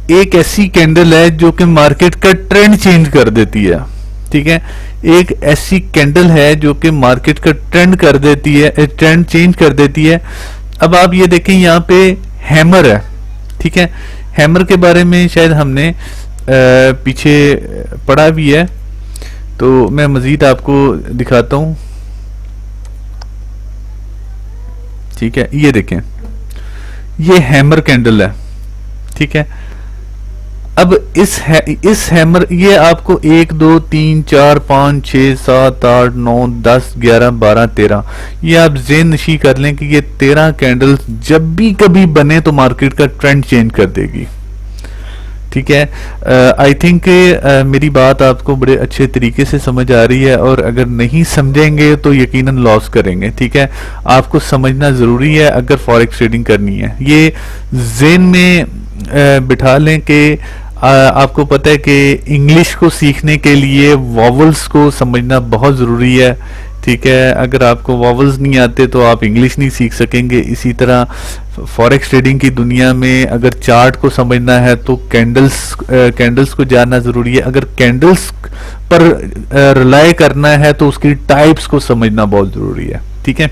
एक ऐसी कैंडल है जो कि मार्केट का ट्रेंड चेंज कर देती है, ठीक है। एक ऐसी कैंडल है जो कि मार्केट का ट्रेंड कर देती है, ट्रेंड चेंज कर देती है। अब आप ये देखें यहाँ पे हैमर है, ठीक है। हैमर के बारे में शायद हमने पीछे पढ़ा भी है, तो मैं मजीद आपको दिखाता हूं, ठीक है। ये देखें, ये हैमर कैंडल है, ठीक है। अब इस हैमर, ये आपको 1 2 3 4 5 6 7 8 9 10 11 12 13, ये आप ज़हन नशी कर लें कि ये 13 कैंडल्स जब भी कभी बने तो मार्केट का ट्रेंड चेंज कर देगी, ठीक है। आई थिंक मेरी बात आपको बड़े अच्छे तरीके से समझ आ रही है, और अगर नहीं समझेंगे तो यकीनन लॉस करेंगे, ठीक है। आपको समझना ज़रूरी है अगर फॉरेक्स ट्रेडिंग करनी है। ये ज़हन में बिठा लें कि आपको पता है कि इंग्लिश को सीखने के लिए वॉवल्स को समझना बहुत ज़रूरी है, ठीक है। अगर आपको वॉवल्स नहीं आते तो आप इंग्लिश नहीं सीख सकेंगे। इसी तरह फॉरेक्स ट्रेडिंग की दुनिया में अगर चार्ट को समझना है तो कैंडल्स को जानना ज़रूरी है। अगर कैंडल्स पर रिलाय करना है तो उसकी टाइप्स को समझना बहुत ज़रूरी है, ठीक है।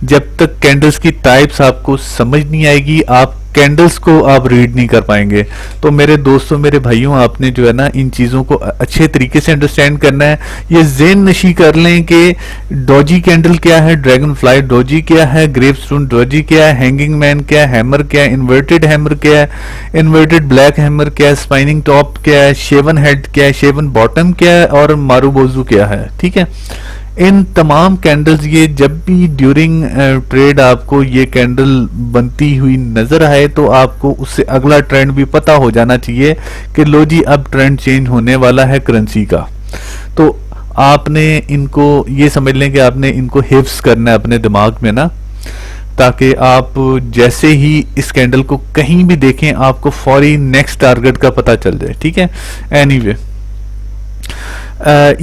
जब तक कैंडल्स की टाइप्स आपको समझ नहीं आएगी, आप कैंडल्स को आप रीड नहीं कर पाएंगे। तो मेरे दोस्तों, मेरे भाइयों, आपने जो है ना इन चीज़ों को अच्छे तरीके से अंडरस्टैंड करना है। ये ज़हन नशी कर लें कि डॉजी कैंडल क्या है, ड्रैगन फ्लाई डॉजी क्या है, ग्रेपस्टोन डॉजी क्या है, हैंगिंग मैन क्या है, हैमर क्या है, इन्वर्टेड हैमर क्या है, इन्वर्टेड ब्लैक हैमर क्या है, स्पाइनिंग टॉप क्या है, शेवन हेड क्या है, शेवन बॉटम क्या है, और मारूबोजू क्या है, ठीक है। इन तमाम कैंडल्स, ये जब भी ड्यूरिंग ट्रेड आपको ये कैंडल बनती हुई नजर आए तो आपको उससे अगला ट्रेंड भी पता हो जाना चाहिए कि लो जी अब ट्रेंड चेंज होने वाला है करेंसी का। तो आपने इनको ये समझ लें कि आपने इनको हिफ्स करना है अपने दिमाग में ना, ताकि आप जैसे ही इस कैंडल को कहीं भी देखें आपको फौरी नेक्स्ट टारगेट का पता चल जाए, ठीक है। एनीवे,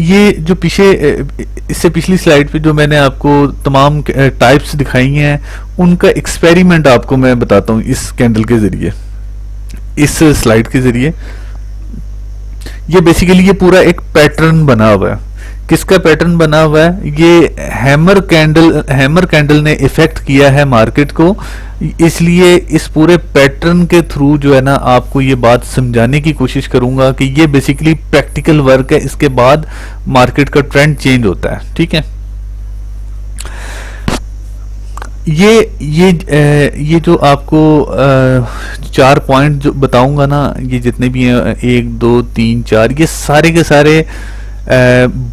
ये जो इससे पिछली स्लाइड पे जो मैंने आपको तमाम टाइप्स दिखाई हैं उनका एक्सपेरिमेंट आपको मैं बताता हूं इस कैंडल के जरिए, इस स्लाइड के जरिए। ये बेसिकली ये पूरा एक पैटर्न बना हुआ है। किसका पैटर्न बना हुआ है? ये हैमर कैंडल ने इफेक्ट किया है मार्केट को, इसलिए इस पूरे पैटर्न के थ्रू जो है ना आपको ये बात समझाने की कोशिश करूंगा कि ये बेसिकली प्रैक्टिकल वर्क है। इसके बाद मार्केट का ट्रेंड चेंज होता है, ठीक है। ये जो आपको 4 पॉइंट जो बताऊंगा ना, ये जितने भी हैं 1 2 3 4, ये सारे के सारे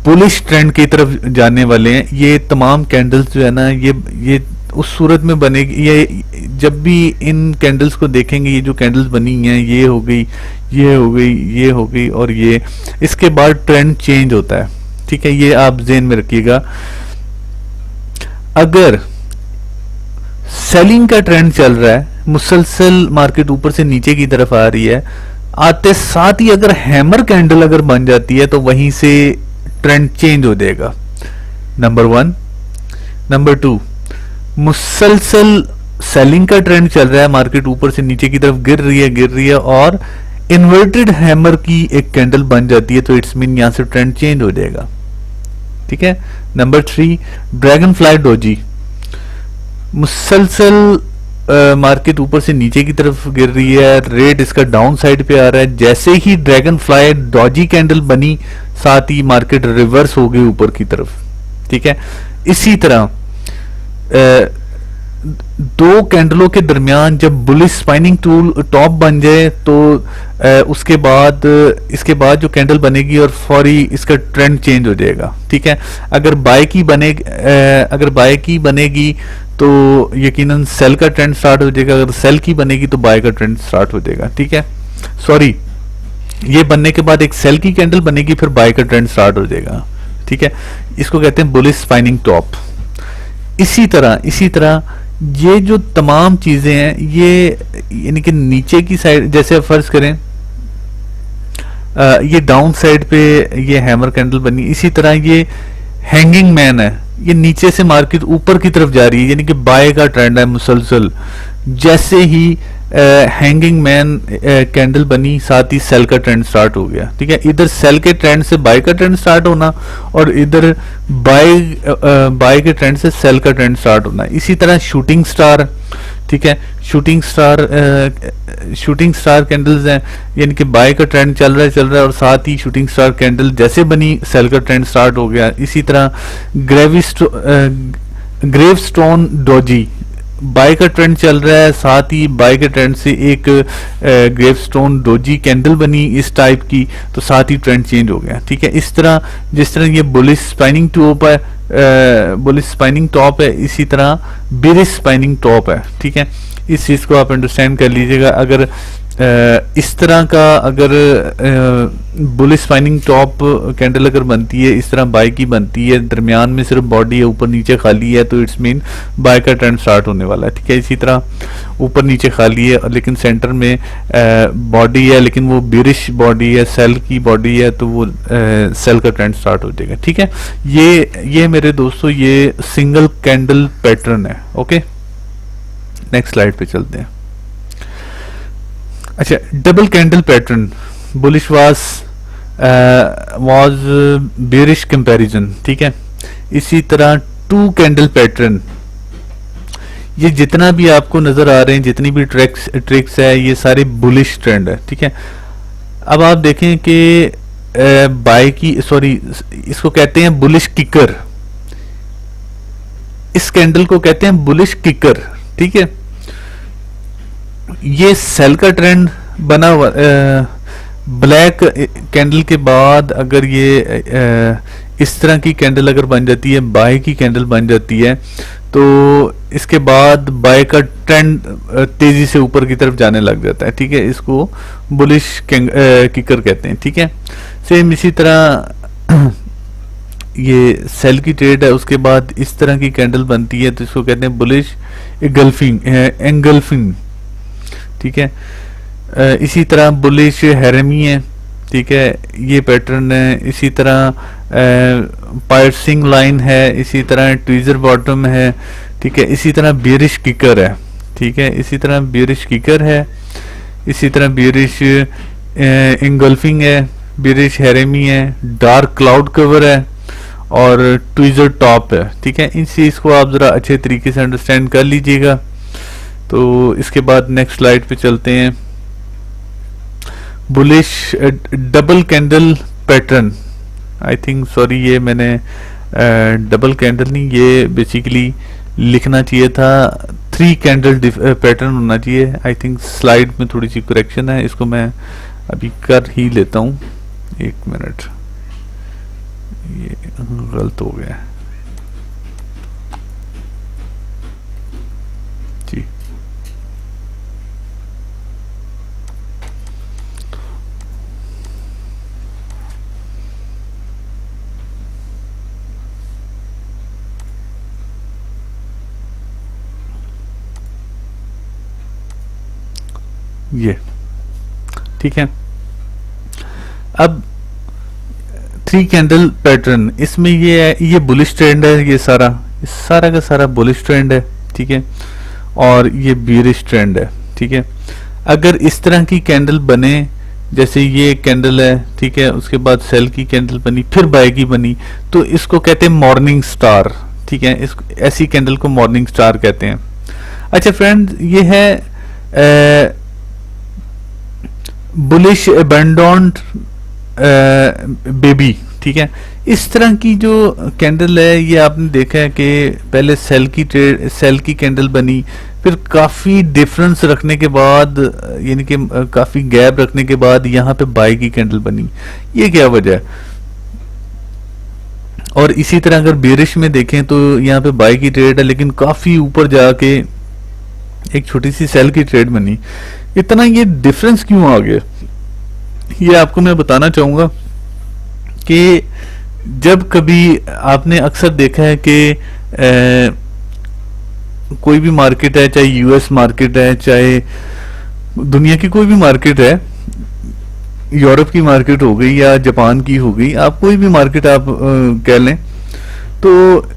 बुलिश ट्रेंड की तरफ जाने वाले हैं। ये तमाम कैंडल्स जो है ना ये उस सूरत में बनेगी। ये जब भी इन कैंडल्स को देखेंगे, ये जो कैंडल्स बनी हैं, ये हो गई, ये हो गई, ये हो गई, और ये, इसके बाद ट्रेंड चेंज होता है, ठीक है। ये आप ज़हन में रखिएगा। अगर सेलिंग का ट्रेंड चल रहा है, मुसलसल मार्केट ऊपर से नीचे की तरफ आ रही है, आते साथ ही अगर हैमर कैंडल अगर बन जाती है तो वहीं से ट्रेंड चेंज हो जाएगा, नंबर 1। नंबर 2, मुसलसल सेलिंग का ट्रेंड चल रहा है, मार्केट ऊपर से नीचे की तरफ गिर रही है और इन्वर्टेड हैमर की एक कैंडल बन जाती है, तो इट्स मीन यहां से ट्रेंड चेंज हो जाएगा, ठीक है। नंबर 3, ड्रैगन फ्लाई डोजी, मुसलसल मार्केट ऊपर से नीचे की तरफ गिर रही है, रेट इसका डाउन साइड पे आ रहा है। जैसे ही ड्रैगन फ्लाई डॉजी कैंडल बनी, साथ ही मार्केट रिवर्स हो गई ऊपर की तरफ, ठीक है। इसी तरह दो कैंडलों के दरमियान जब बुलिश स्पाइनिंग टूल टॉप बन जाए तो उसके बाद इसके बाद जो कैंडल बनेगी और फौरी इसका ट्रेंड चेंज हो जाएगा, ठीक है। अगर बाय की बनेगी तो यकीनन सेल का ट्रेंड स्टार्ट हो जाएगा, अगर सेल की बनेगी तो बाय का ट्रेंड स्टार्ट हो जाएगा, ठीक है। सॉरी, ये बनने के बाद एक सेल की कैंडल बनेगी, फिर बाय का ट्रेंड स्टार्ट हो जाएगा, ठीक है। इसको कहते हैं बुलिश स्पाइनिंग टॉप। इसी तरह ये जो तमाम चीजें हैं, ये यानी कि नीचे की साइड, जैसे फर्ज करें ये डाउन साइड पे ये हैमर कैंडल बनी, इसी तरह ये हैंगिंग मैन है, ये नीचे से मार्केट ऊपर की तरफ जा रही है, यानी कि बाय का ट्रेंड है मुसलसल। जैसे ही हैंगिंग मैन कैंडल बनी, साथ ही सेल का ट्रेंड स्टार्ट हो गया, ठीक है। इधर सेल के ट्रेंड से बाय का ट्रेंड स्टार्ट होना और इधर बाय के ट्रेंड से सेल का ट्रेंड स्टार्ट होना। इसी तरह शूटिंग स्टार, ठीक है, शूटिंग स्टार कैंडल्स हैं, यानी कि बाय का ट्रेंड चल रहा है और साथ ही शूटिंग स्टार कैंडल जैसे बनी सेल का ट्रेंड स्टार्ट हो गया। इसी तरह ग्रेवस्टोन डोजी, बाय का ट्रेंड चल रहा है, साथ ही बाय के ट्रेंड से एक ग्रेवस्टोन डोजी कैंडल बनी इस टाइप की, तो साथ ही ट्रेंड चेंज हो गया, ठीक है। इस तरह जिस तरह ये बुलिश स्पाइनिंग टॉप है, इसी तरह बिरिश स्पाइनिंग टॉप है, ठीक है। इस चीज को आप अंडरस्टैंड कर लीजिएगा। अगर इस तरह का अगर बुलिश स्पाइनिंग टॉप कैंडल अगर बनती है, इस तरह बाय की बनती है, दरमियान में सिर्फ बॉडी है, ऊपर नीचे खाली है, तो इट्स मीन बाय का ट्रेंड स्टार्ट होने वाला है, ठीक है। इसी तरह ऊपर नीचे खाली है लेकिन सेंटर में बॉडी है, लेकिन वो बिरिश बॉडी है, सेल की बॉडी है, तो वो सेल का ट्रेंड स्टार्ट हो जाएगा, ठीक है। ये मेरे दोस्तों ये सिंगल कैंडल पैटर्न है। ओके, नेक्स्ट स्लाइड पे चलते हैं। अच्छा, double candle pattern, bullish was bearish comparison, ठीक है। इसी तरह टू कैंडल पैटर्न, ये जितना भी आपको नजर आ रहे हैं, जितनी भी ट्रिक्स है, ये सारे बुलिश ट्रेंड है, ठीक है। अब आप देखें कि बाय की, सॉरी, इसको कहते हैं बुलिश किकर, इस कैंडल को कहते हैं बुलिश किकर, ठीक है। ये सेल का ट्रेंड बना हुआ, ब्लैक कैंडल के बाद अगर ये इस तरह की कैंडल अगर बन जाती है, बाय की कैंडल बन जाती है, तो इसके बाद बाय का ट्रेंड तेजी से ऊपर की तरफ जाने लग जाता है, ठीक है। इसको बुलिश किकर कहते हैं, ठीक है। सेम इसी तरह ये सेल की ट्रेड है, उसके बाद इस तरह की कैंडल बनती है, तो इसको कहते हैं बुलिश एंगल्फिंग, ठीक है। इसी तरह बुलिश हैरमी है, ठीक है, ये पैटर्न है। इसी तरह पायर्सिंग लाइन है, इसी तरह ट्वीजर बॉटम है, ठीक है। इसी तरह बेरिश किकर है, ठीक है, इसी तरह बेरिश किकर है, इसी तरह बेरिश एंगल्फिंग है, बेरिश हैरमी है, डार्क क्लाउड कवर है और ट्वीजर टॉप है, ठीक है। इन चीज को आप जरा अच्छे तरीके से अंडरस्टैंड कर लीजिएगा। तो इसके बाद नेक्स्ट स्लाइड पे चलते हैं। Bullish double candle pattern, I think, sorry, ये मैंने डबल कैंडल नहीं, ये बेसिकली लिखना चाहिए था 3 कैंडल पैटर्न होना चाहिए। आई थिंक स्लाइड में थोड़ी सी करेक्शन है, इसको मैं अभी कर ही लेता हूँ, 1 मिनट, ये गलत हो गया जी। ये ठीक है। अब 3 कैंडल पैटर्न, इसमें ये है, ये बुलिश ट्रेंड है, ये सारा का सारा बुलिश ट्रेंड है, ठीक है, और ये बेरिश ट्रेंड है, ठीक है। अगर इस तरह की कैंडल बने, जैसे ये कैंडल है, ठीक है, उसके बाद सेल की कैंडल बनी, फिर बाय की बनी, तो इसको कहते हैं मॉर्निंग स्टार, ठीक है। इस ऐसी कैंडल को मॉर्निंग स्टार कहते हैं। अच्छा फ्रेंड, ये है बुलिश अबैंडन्ड बेबी, ठीक ठीक है। इस तरह की जो कैंडल है ये आपने देखा है कि पहले सेल की कैंडल बनी, फिर काफी डिफरेंस रखने के बाद, यानी कि काफी गैप रखने के बाद यहाँ पे बाय की कैंडल बनी। ये क्या वजह है? और इसी तरह अगर बेरिश में देखें तो यहाँ पे बाय की ट्रेड है, लेकिन काफी ऊपर जाके एक छोटी सी सेल की ट्रेड बनी। इतना ये डिफरेंस क्यों आ गया, ये आपको मैं बताना चाहूंगा कि जब कभी आपने अक्सर देखा है कि कोई भी मार्केट है, चाहे यूएस मार्केट है, चाहे दुनिया की कोई भी मार्केट है, यूरोप की मार्केट हो गई या जापान की हो गई, आप कोई भी मार्केट आप कह लें, तो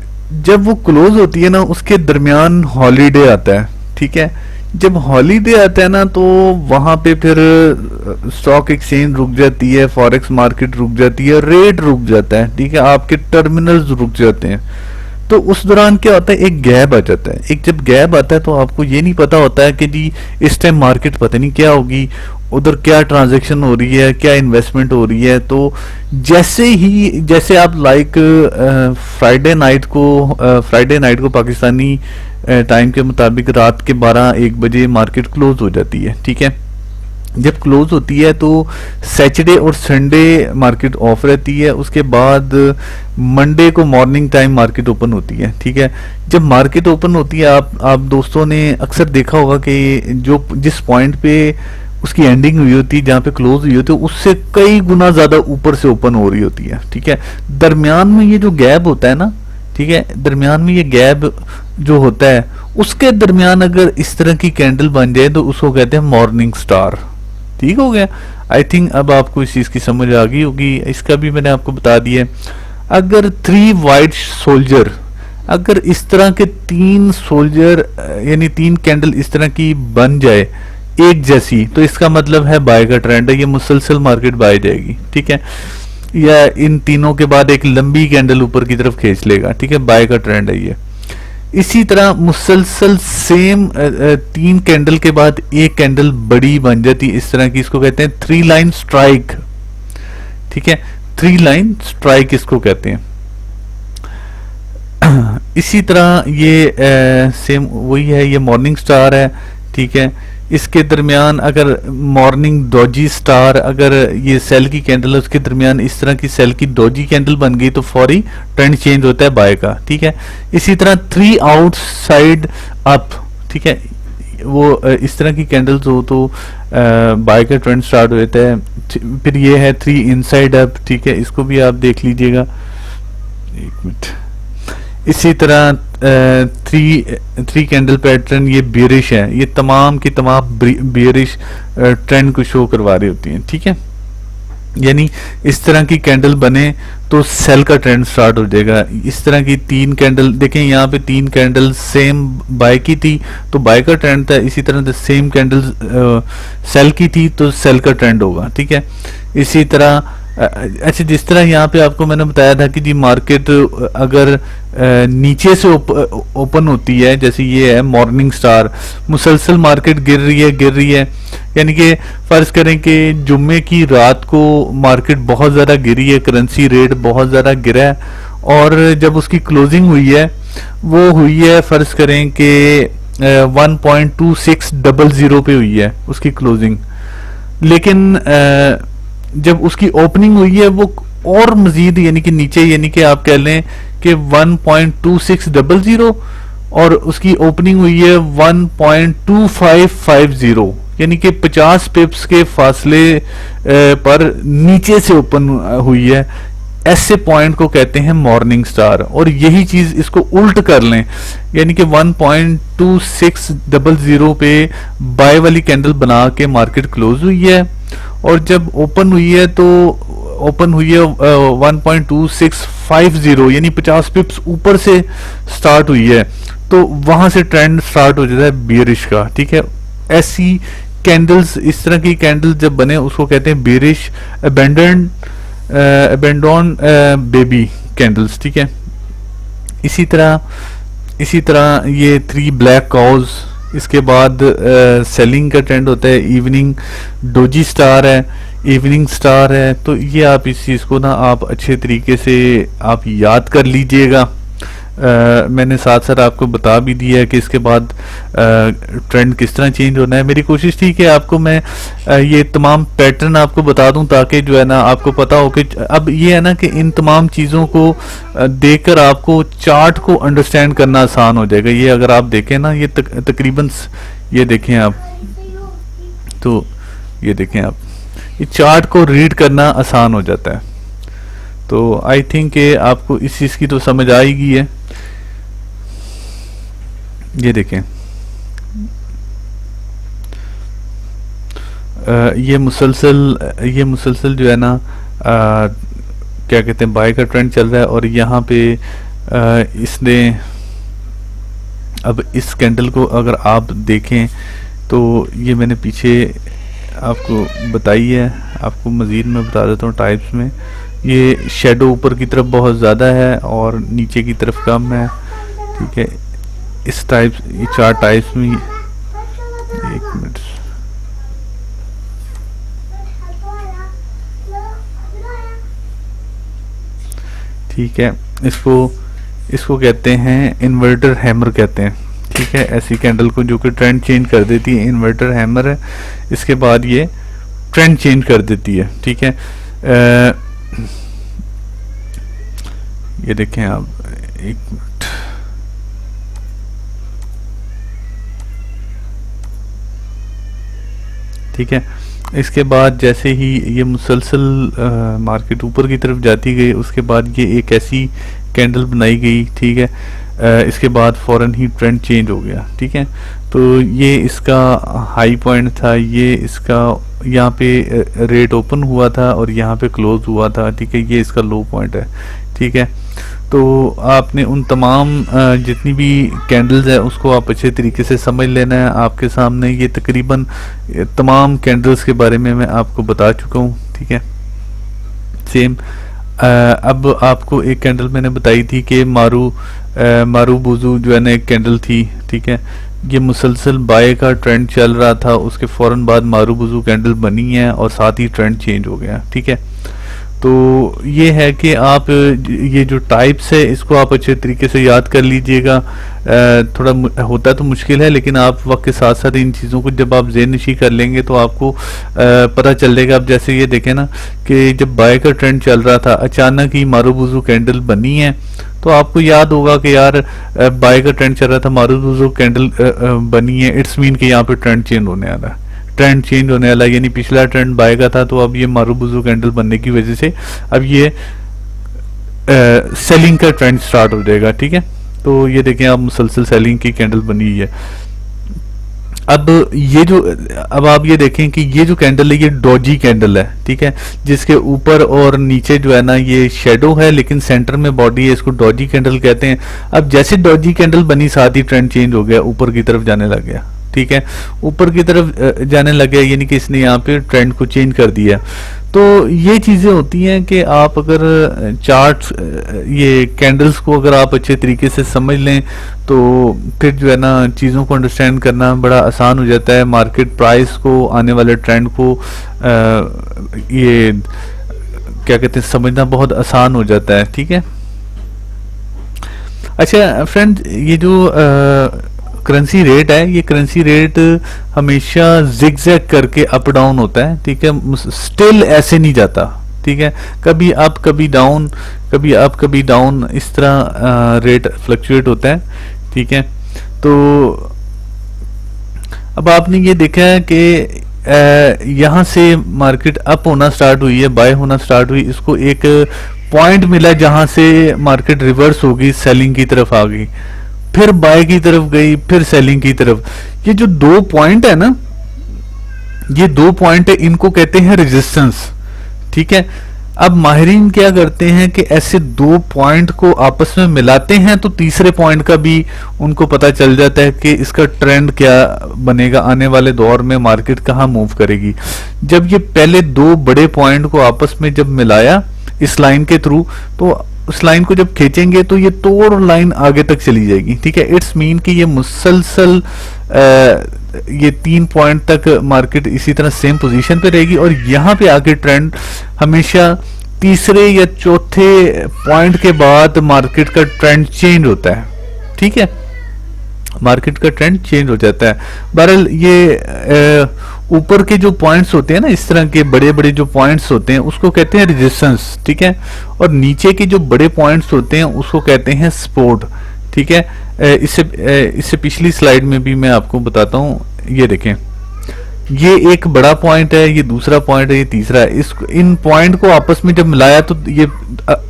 जब वो क्लोज होती है ना, उसके दरमियान हॉलीडे आता है, ठीक है। जब हॉलीडे आता है ना, तो वहां पे फिर स्टॉक एक्सचेंज रुक जाती है, फॉरेक्स मार्केट रुक जाती है, रेट रुक जाता है, ठीक है, आपके टर्मिनल्स रुक जाते हैं। तो उस दौरान क्या होता है, एक गैप आ जाता है। एक जब गैप आता है तो आपको ये नहीं पता होता है कि जी इस टाइम मार्केट पता नहीं क्या होगी, उधर क्या ट्रांजैक्शन हो रही है, क्या इन्वेस्टमेंट हो रही है। तो जैसे आप लाइक फ्राइडे नाइट को पाकिस्तानी टाइम के मुताबिक रात के 12-1 बजे मार्केट क्लोज हो जाती है, ठीक है। जब क्लोज होती है तो सैटरडे और संडे मार्केट ऑफ रहती है, उसके बाद मंडे को मॉर्निंग टाइम मार्केट ओपन होती है, ठीक है। जब मार्केट ओपन होती है, आप दोस्तों ने अक्सर देखा होगा कि जिस पॉइंट पे उसकी एंडिंग हुई होती है, जहाँ पे क्लोज हुई होती है, उससे कई गुना ज्यादा ऊपर से ओपन हो रही होती है, ठीक है। दरमियान में ये जो गैप होता है ना, ठीक है, दरमियान में ये गैप जो होता है, उसके दरमियान अगर इस तरह की कैंडल बन जाए तो उसको कहते हैं मॉर्निंग स्टार। ठीक हो गया। आई थिंक अब आपको इस चीज की समझ आ गई होगी। इसका भी मैंने आपको बता दिया। अगर 3 वाइट सोल्जर, अगर इस तरह के 3 सोल्जर यानी 3 कैंडल इस तरह की बन जाए एक जैसी, तो इसका मतलब है बाय का ट्रेंड है, ये मुसलसल मार्केट बाय जाएगी, ठीक है। या इन तीनों के बाद एक लंबी कैंडल ऊपर की तरफ खींच लेगा, ठीक है, बाय का ट्रेंड है ये। इसी तरह मुसलसल सेम 3 कैंडल के बाद एक कैंडल बड़ी बन जाती है इस तरह की, इसको कहते हैं 3 लाइन स्ट्राइक, ठीक है, 3 लाइन स्ट्राइक इसको कहते हैं। इसी तरह ये सेम वही है, ये मॉर्निंग स्टार है, ठीक है। इसके दरमियान अगर मॉर्निंग डॉजी स्टार, अगर ये सेल की कैंडल है, उसके दरमियान इस तरह की सेल की डॉजी कैंडल बन गई तो फौरी ट्रेंड चेंज होता है बाय का, ठीक है। इसी तरह 3 आउटसाइड अप, ठीक है, वो इस तरह की कैंडल्स हो तो बाय का ट्रेंड स्टार्ट हो जाता है। फिर ये है 3 इनसाइड अप, ठीक है, इसको भी आप देख लीजिएगा, 1 मिनट। इसी तरह 3 कैंडल पैटर्न ये बेरिश है, ये तमाम की तमाम बेरिश ट्रेंड को शो करवा रही होती हैं, ठीक है। यानी इस तरह की कैंडल बने तो सेल का ट्रेंड स्टार्ट हो जाएगा। इस तरह की 3 कैंडल देखें, यहाँ पे 3 कैंडल सेम बाय की थी तो बाय का ट्रेंड था। इसी तरह से सेम कैंडल सेल की थी तो सेल का ट्रेंड होगा, ठीक है। इसी तरह अच्छा, जिस तरह यहाँ पे आपको मैंने बताया था कि जी मार्केट अगर नीचे से ओपन होती है, जैसे ये है मॉर्निंग स्टार, मुसलसल मार्केट गिर रही है, यानी कि फर्ज करें कि जुम्मे की रात को मार्केट बहुत ज़्यादा गिरी है, करेंसी रेट बहुत ज़्यादा गिरा है, और जब उसकी क्लोजिंग हुई है वो हुई है फर्ज करें कि 1.2600 पे हुई है उसकी क्लोजिंग, लेकिन जब उसकी ओपनिंग हुई है वो और मजीद यानी कि नीचे, यानी कि आप कह लें कि 1.2600 और उसकी ओपनिंग हुई है 1.2550, यानी कि 50 पिप्स के फासले पर नीचे से ओपन हुई है। ऐसे पॉइंट को कहते हैं मॉर्निंग स्टार। और यही चीज इसको उल्ट कर लें, यानी कि 1.2600 पे बाय वाली कैंडल बना के मार्केट क्लोज हुई है, और जब ओपन हुई है तो ओपन हुई है 1.2650, यानी 50 पिप्स ऊपर से स्टार्ट हुई है, तो वहां से ट्रेंड स्टार्ट हो जाता है बेरिश का, ठीक है। ऐसी कैंडल्स, इस तरह की कैंडल जब बने उसको कहते हैं बेरिश अबेंडन बेबी कैंडल्स, ठीक है। इसी तरह ये 3 ब्लैक काउज, इसके बाद सेलिंग का ट्रेंड होता है, इवनिंग डोजी स्टार है, इवनिंग स्टार है, तो ये आप इस चीज़ को ना आप अच्छे तरीके से आप याद कर लीजिएगा। मैंने साथ साथ आपको बता भी दिया है कि इसके बाद ट्रेंड किस तरह चेंज होना है। मेरी कोशिश थी कि आपको मैं ये तमाम पैटर्न आपको बता दूं ताकि जो है ना आपको पता हो कि अब ये है ना कि इन तमाम चीज़ों को देखकर आपको चार्ट को अंडरस्टैंड करना आसान हो जाएगा। ये अगर आप देखें ना, ये तकरीबन ये देखें आप, तो ये देखें आप, ये चार्ट को रीड करना आसान हो जाता है। तो आई थिंक कि आपको इस चीज़ की तो समझ आएगी है। ये देखें, ये मुसलसल जो है ना क्या कहते हैं, बाय का ट्रेंड चल रहा है। और यहाँ पे इसने अब इस कैंडल को अगर आप देखें तो ये मैंने पीछे आपको बताई है, आपको मज़ीद मैं बता देता हूँ टाइप्स में। ये शेडो ऊपर की तरफ बहुत ज़्यादा है और नीचे की तरफ कम है, ठीक है। इस टाइप, ये चार टाइप्स में, एक मिनट, ठीक है, इसको कहते हैं इन्वर्टर हैमर कहते हैं, ठीक है। ऐसी कैंडल को जो कि ट्रेंड चेंज कर देती है, इन्वर्टर हैमर है। इसके बाद ये ट्रेंड चेंज कर देती है, ठीक है। ये देखें आप, एक मिनट, ठीक है। इसके बाद जैसे ही ये मुसलसल मार्केट ऊपर की तरफ जाती गई, उसके बाद ये एक ऐसी कैंडल बनाई गई, ठीक है। इसके बाद फौरन ही ट्रेंड चेंज हो गया, ठीक है। तो ये इसका हाई पॉइंट था, ये इसका यहाँ पे रेट ओपन हुआ था और यहाँ पे क्लोज हुआ था, ठीक है। ये इसका लो पॉइंट है, ठीक है। तो आपने उन तमाम जितनी भी कैंडल्स है उसको आप अच्छे तरीके से समझ लेना है। आपके सामने ये तकरीबन तमाम कैंडल्स के बारे में मैं आपको बता चुका हूँ, ठीक है। सेम अब आपको एक कैंडल मैंने बताई थी कि मारू बुजू जो है ना एक कैंडल थी, ठीक है। ये मुसलसल बाय का ट्रेंड चल रहा था, उसके फ़ौरन बाद मारू बुजू कैंडल बनी है और साथ ही ट्रेंड चेंज हो गया, ठीक है। तो ये है कि आप ये जो टाइप्स है इसको आप अच्छे तरीके से याद कर लीजिएगा। थोड़ा होता तो मुश्किल है, लेकिन आप वक्त के साथ साथ इन चीज़ों को जब आप ज़हन नशी कर लेंगे तो आपको पता चल जाएगा। अब जैसे ये देखें ना कि जब बाय का ट्रेंड चल रहा था, अचानक ही मारूबुजू कैंडल बनी है, तो आपको याद होगा कि यार बाय का ट्रेंड चल रहा था, मारूबुजू कैंडल बनी है, इट्स मीन कि यहाँ पे ट्रेंड चेंज होने वाला है, ट्रेंड चेंज होने वाला। यानी पिछला ट्रेंड बाय का था, तो अब ये मारूबुजू कैंडल बनने की वजह से अब ये सेलिंग का ट्रेंड स्टार्ट हो जाएगा, ठीक है। तो ये देखें आप, मुसलसल सेलिंग की कैंडल बनी हुई है। अब आप ये देखें कि ये जो कैंडल है ये डॉजी कैंडल है, ठीक है, जिसके ऊपर और नीचे जो है ना ये शेडो है, लेकिन सेंटर में बॉडी है, इसको डॉजी कैंडल कहते हैं। अब जैसे डॉजी कैंडल बनी, साथ ही ट्रेंड चेंज हो गया, ऊपर की तरफ जाने लग गया, ठीक है, ऊपर की तरफ जाने लग गया, यानी कि इसने यहाँ पे ट्रेंड को चेंज कर दिया। तो ये चीज़ें होती हैं कि आप अगर चार्ट्स, ये कैंडल्स को अगर आप अच्छे तरीके से समझ लें तो फिर जो है ना चीज़ों को अंडरस्टैंड करना बड़ा आसान हो जाता है। मार्केट प्राइस को, आने वाले ट्रेंड को ये क्या कहते हैं, समझना बहुत आसान हो जाता है, ठीक है। अच्छा फ्रेंड, ये जो करेंसी रेट है, ये करेंसी रेट हमेशा जिगजैग करके अप डाउन होता है, ठीक है, स्टिल ऐसे नहीं जाता, ठीक है। कभी अप कभी डाउन, कभी अप कभी डाउन, इस तरह रेट फ्लक्चुएट होता है, ठीक है। तो अब आपने ये देखा है कि यहाँ से मार्केट अप होना स्टार्ट हुई है, बाय होना स्टार्ट हुई, इसको एक पॉइंट मिला जहां से मार्केट रिवर्स होगी, सेलिंग की तरफ आ गई, फिर बाय की तरफ गई, फिर सेलिंग की तरफ। ये जो 2 पॉइंट है ना, ये 2 पॉइंट है, इनको कहते हैं रेजिस्टेंस, ठीक है। अब माहिरीन क्या करते हैं कि ऐसे 2 पॉइंट को आपस में मिलाते हैं, तो तीसरे पॉइंट का भी उनको पता चल जाता है कि इसका ट्रेंड क्या बनेगा, आने वाले दौर में मार्केट कहाँ मूव करेगी। जब ये पहले 2 बड़े पॉइंट को आपस में जब मिलाया इस लाइन के थ्रू, तो उस लाइन को जब खींचेंगे तो ये तोड़ लाइन आगे तक चली जाएगी, ठीक है। इट्स मीन कि ये मुसलसल ये 3 पॉइंट तक मार्केट इसी तरह सेम पोजीशन पे रहेगी और यहाँ पे आके ट्रेंड हमेशा तीसरे या चौथे पॉइंट के बाद मार्केट का ट्रेंड चेंज होता है, ठीक है, मार्केट का ट्रेंड चेंज हो जाता है। बहरहाल ये ऊपर के जो पॉइंट्स होते हैं ना, इस तरह के बड़े बड़े जो पॉइंट्स होते हैं उसको कहते हैं रेजिस्टेंस, ठीक है, और नीचे के जो बड़े पॉइंट्स होते हैं उसको कहते हैं सपोर्ट, ठीक है। इससे पिछली स्लाइड में भी मैं आपको बताता हूँ, ये देखें, ये एक बड़ा पॉइंट है, ये दूसरा पॉइंट है, ये तीसरा है। इन पॉइंट को आपस में जब मिलाया तो ये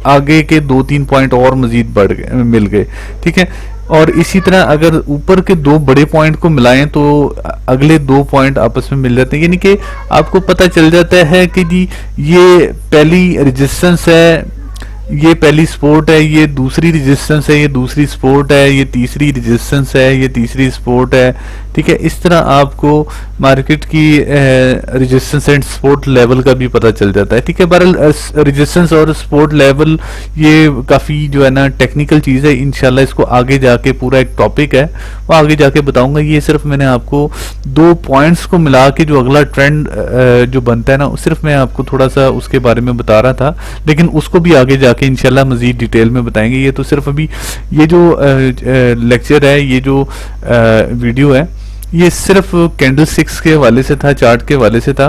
आगे के 2-3 पॉइंट और मजीद बढ़ गए, मिल गए, ठीक है। और इसी तरह अगर ऊपर के 2 बड़े पॉइंट को मिलाएं तो अगले 2 पॉइंट आपस में मिल जाते हैं, यानी कि आपको पता चल जाता है कि जी ये पहली रेजिस्टेंस है, ये पहली सपोर्ट है, ये दूसरी रेजिस्टेंस है, ये दूसरी सपोर्ट है, ये तीसरी रेजिस्टेंस है, ये तीसरी सपोर्ट है, ठीक है। इस तरह आपको मार्केट की रेजिस्टेंस एंड सपोर्ट लेवल का भी पता चल जाता है, ठीक है। बहरहाल रेजिस्टेंस और सपोर्ट लेवल ये काफ़ी जो है ना टेक्निकल चीज़ है, इंशाल्लाह इसको आगे जाके पूरा एक टॉपिक है वो आगे जाके बताऊंगा। ये सिर्फ मैंने आपको 2 पॉइंट्स को मिला के जो अगला ट्रेंड जो बनता है ना, सिर्फ मैं आपको थोड़ा सा उसके बारे में बता रहा था, लेकिन उसको भी आगे जाके इंशाल्लाह मजीद डिटेल में बताएंगे। ये तो सिर्फ अभी ये जो लेक्चर है, ये जो वीडियो है, ये सिर्फ कैंडल स्टिक्स के हवाले से था, चार्ट के हवाले से था।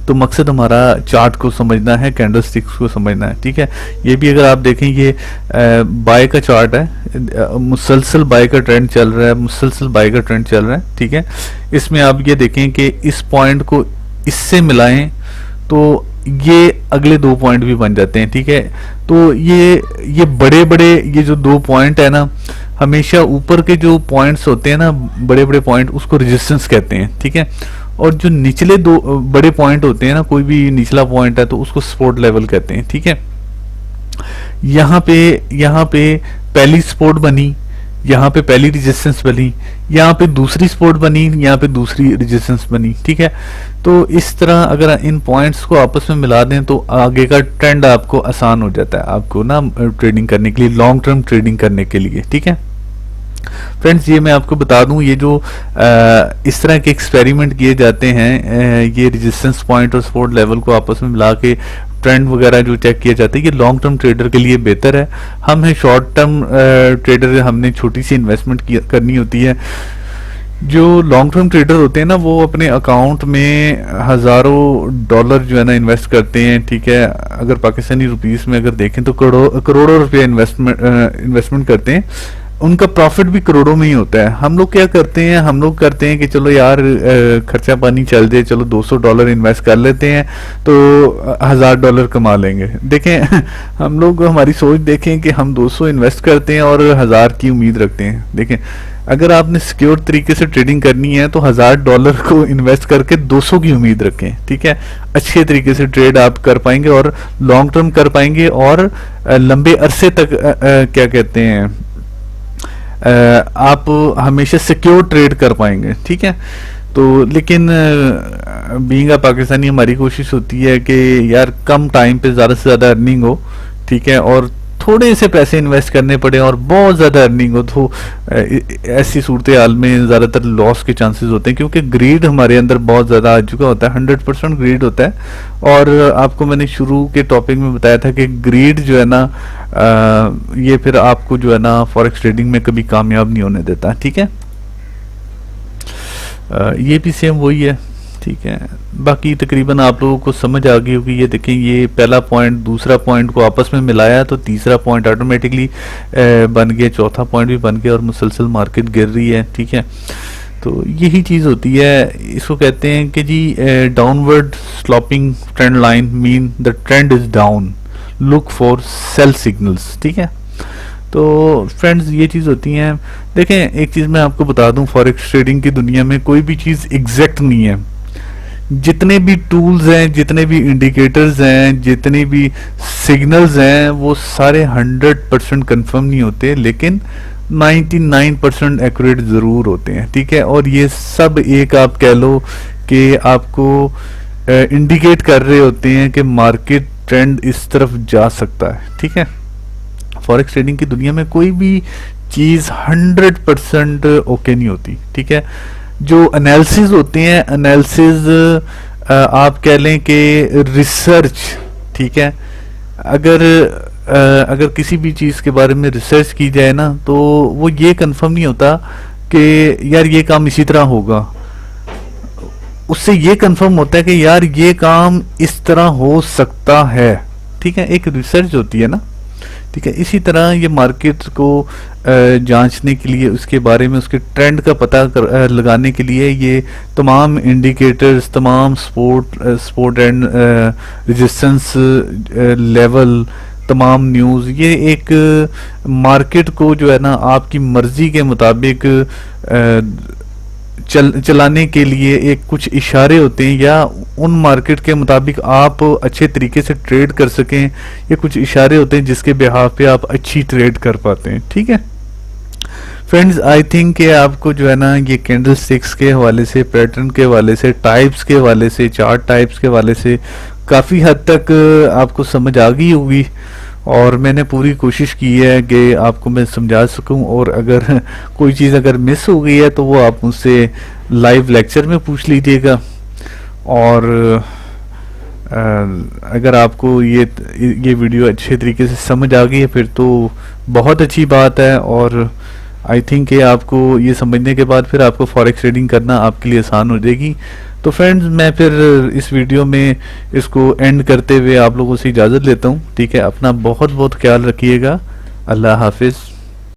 तो मकसद हमारा चार्ट को समझना है, कैंडल स्टिक्स को समझना है, ठीक है। ये भी अगर आप देखें, ये बाय का चार्ट है, मुसलसल बाय का ट्रेंड चल रहा है, मुसलसल बाय का ट्रेंड चल रहा है, ठीक है। इसमें आप ये देखें कि इस पॉइंट को इससे मिलाएं तो ये अगले 2 पॉइंट भी बन जाते हैं, ठीक है। तो ये बड़े बड़े ये जो 2 पॉइंट है ना, हमेशा ऊपर के जो पॉइंट्स होते हैं ना, बड़े बड़े पॉइंट, उसको रेजिस्टेंस कहते हैं, ठीक है। और जो निचले 2 बड़े पॉइंट होते हैं ना, कोई भी निचला पॉइंट है तो उसको सपोर्ट लेवल कहते हैं, ठीक है। यहाँ पे पहली सपोर्ट बनी, यहाँ पे पहली रेजिस्टेंस बनी, यहाँ पे दूसरी सपोर्ट बनी, यहाँ पे दूसरी रेजिस्टेंस बनी, ठीक है। तो इस तरह अगर इन पॉइंट्स को आपस में मिला दें तो आगे का ट्रेंड आपको आसान हो जाता है, आपको ना ट्रेडिंग करने के लिए, लॉन्ग टर्म ट्रेडिंग करने के लिए, ठीक है। फ्रेंड्स, ये मैं आपको बता दूं, ये जो इस तरह के एक्सपेरिमेंट किए जाते हैं, ये रेजिस्टेंस पॉइंट और सपोर्ट लेवल को आपस में मिला के ट्रेंड वगैरह जो चेक किया जाता है, ये लॉन्ग टर्म ट्रेडर के लिए बेहतर है। हम है शॉर्ट टर्म ट्रेडर, हमने छोटी सी इन्वेस्टमेंट करनी होती है। जो लॉन्ग टर्म ट्रेडर होते हैं ना, वो अपने अकाउंट में हज़ारों डॉलर जो है ना इन्वेस्ट करते हैं, ठीक है। अगर पाकिस्तानी रुपीस में अगर देखें तो करोड़ों रुपये इन्वेस्टमेंट करते हैं, उनका प्रॉफिट भी करोड़ों में ही होता है। हम लोग क्या करते हैं, हम लोग करते हैं कि चलो यार खर्चा पानी चल जाए, चलो $200 इन्वेस्ट कर लेते हैं तो $1000 कमा लेंगे। देखें हम लोग, हमारी सोच देखें कि हम 200 इन्वेस्ट करते हैं और 1000 की उम्मीद रखते हैं। देखें, अगर आपने सिक्योर तरीके से ट्रेडिंग करनी है तो $1000 को इन्वेस्ट करके 200 की उम्मीद रखें, ठीक है। अच्छे तरीके से ट्रेड आप कर पाएंगे और लॉन्ग टर्म कर पाएंगे और लंबे अरसे तक क्या कहते हैं, आप हमेशा सिक्योर ट्रेड कर पाएंगे, ठीक है। तो लेकिन बीइंग अ पाकिस्तानी हमारी कोशिश होती है कि यार कम टाइम पे ज़्यादा से ज़्यादा अर्निंग हो, ठीक है, और थोड़े से पैसे इन्वेस्ट करने पड़े और बहुत ज़्यादा अर्निंग हो, तो ऐसी सूरत हाल में ज़्यादातर लॉस के चांसेस होते हैं, क्योंकि ग्रीड हमारे अंदर बहुत ज़्यादा आ चुका होता है, 100% ग्रीड होता है। और आपको मैंने शुरू के टॉपिक में बताया था कि ग्रीड जो है ना, ये फिर आपको जो है ना फॉरेक्स ट्रेडिंग में कभी कामयाब नहीं होने देता, ठीक है। ये भी सेम वही है, ठीक है। बाकी तकरीबन आप लोगों को समझ आ गई होगी। ये देखें, ये पहला पॉइंट दूसरा पॉइंट को आपस में मिलाया तो तीसरा पॉइंट ऑटोमेटिकली बन गया, चौथा पॉइंट भी बन गया और मुसलसल मार्केट गिर रही है, ठीक है। तो यही चीज़ होती है, इसको कहते हैं कि जी downward sloping trend line mean the trend is down, look for sell signals, ठीक है। तो फ्रेंड्स, ये चीज़ होती हैं। देखें, एक चीज़ मैं आपको बता दूं, फॉरेक्स ट्रेडिंग की दुनिया में कोई भी चीज़ एग्जैक्ट नहीं है। जितने भी टूल्स हैं, जितने भी इंडिकेटर्स हैं, जितने भी सिग्नल्स हैं, वो सारे 100% कंफर्म नहीं होते, लेकिन 99% एक्यूरेट ज़रूर होते हैं, ठीक है। और ये सब एक आप कह लो कि आपको इंडिकेट कर रहे होते हैं कि मार्केट ट्रेंड इस तरफ जा सकता है, ठीक है। फॉरेक्स ट्रेडिंग की दुनिया में कोई भी चीज़ 100% ओके नहीं होती, ठीक है। जो एनालिसिस होते हैं, एनालिसिस आप कह लें कि रिसर्च, ठीक है। अगर अगर किसी भी चीज़ के बारे में रिसर्च की जाए ना, तो वो ये कंफर्म नहीं होता कि यार ये काम इसी तरह होगा। उससे ये कंफर्म होता है कि यार ये काम इस तरह हो सकता है, ठीक है। एक रिसर्च होती है ना, ठीक है। इसी तरह ये मार्केट को जांचने के लिए, उसके बारे में उसके ट्रेंड का पता लगाने के लिए ये तमाम इंडिकेटर्स, तमाम सपोर्ट एंड रेजिस्टेंस लेवल, तमाम न्यूज़, ये एक मार्केट को जो है ना आपकी मर्जी के मुताबिक चलाने के लिए एक कुछ इशारे होते हैं, या उन मार्केट के मुताबिक आप अच्छे तरीके से ट्रेड कर सकें, ये कुछ इशारे होते हैं जिसके बिहाफ पे आप अच्छी ट्रेड कर पाते हैं, ठीक है। फ्रेंड्स, आई थिंक कि आपको जो है ना ये कैंडल स्टिक्स के हवाले से, पैटर्न के हवाले से, टाइप्स के हवाले से, चार्ट टाइप्स के हवाले से काफ़ी हद तक आपको समझ आ गई होगी, और मैंने पूरी कोशिश की है कि आपको मैं समझा सकूं। और अगर कोई चीज़ अगर मिस हो गई है तो वो आप मुझसे लाइव लेक्चर में पूछ लीजिएगा। और अगर आपको ये वीडियो अच्छे तरीके से समझ आ गई है फिर तो बहुत अच्छी बात है, और आई थिंक कि आपको ये समझने के बाद फिर आपको फॉरेक्स ट्रेडिंग करना आपके लिए आसान हो जाएगी। तो फ्रेंड्स, मैं फिर इस वीडियो में इसको एंड करते हुए आप लोगों से इजाज़त लेता हूँ, ठीक है। अपना बहुत बहुत ख्याल रखिएगा। अल्लाह हाफिज़।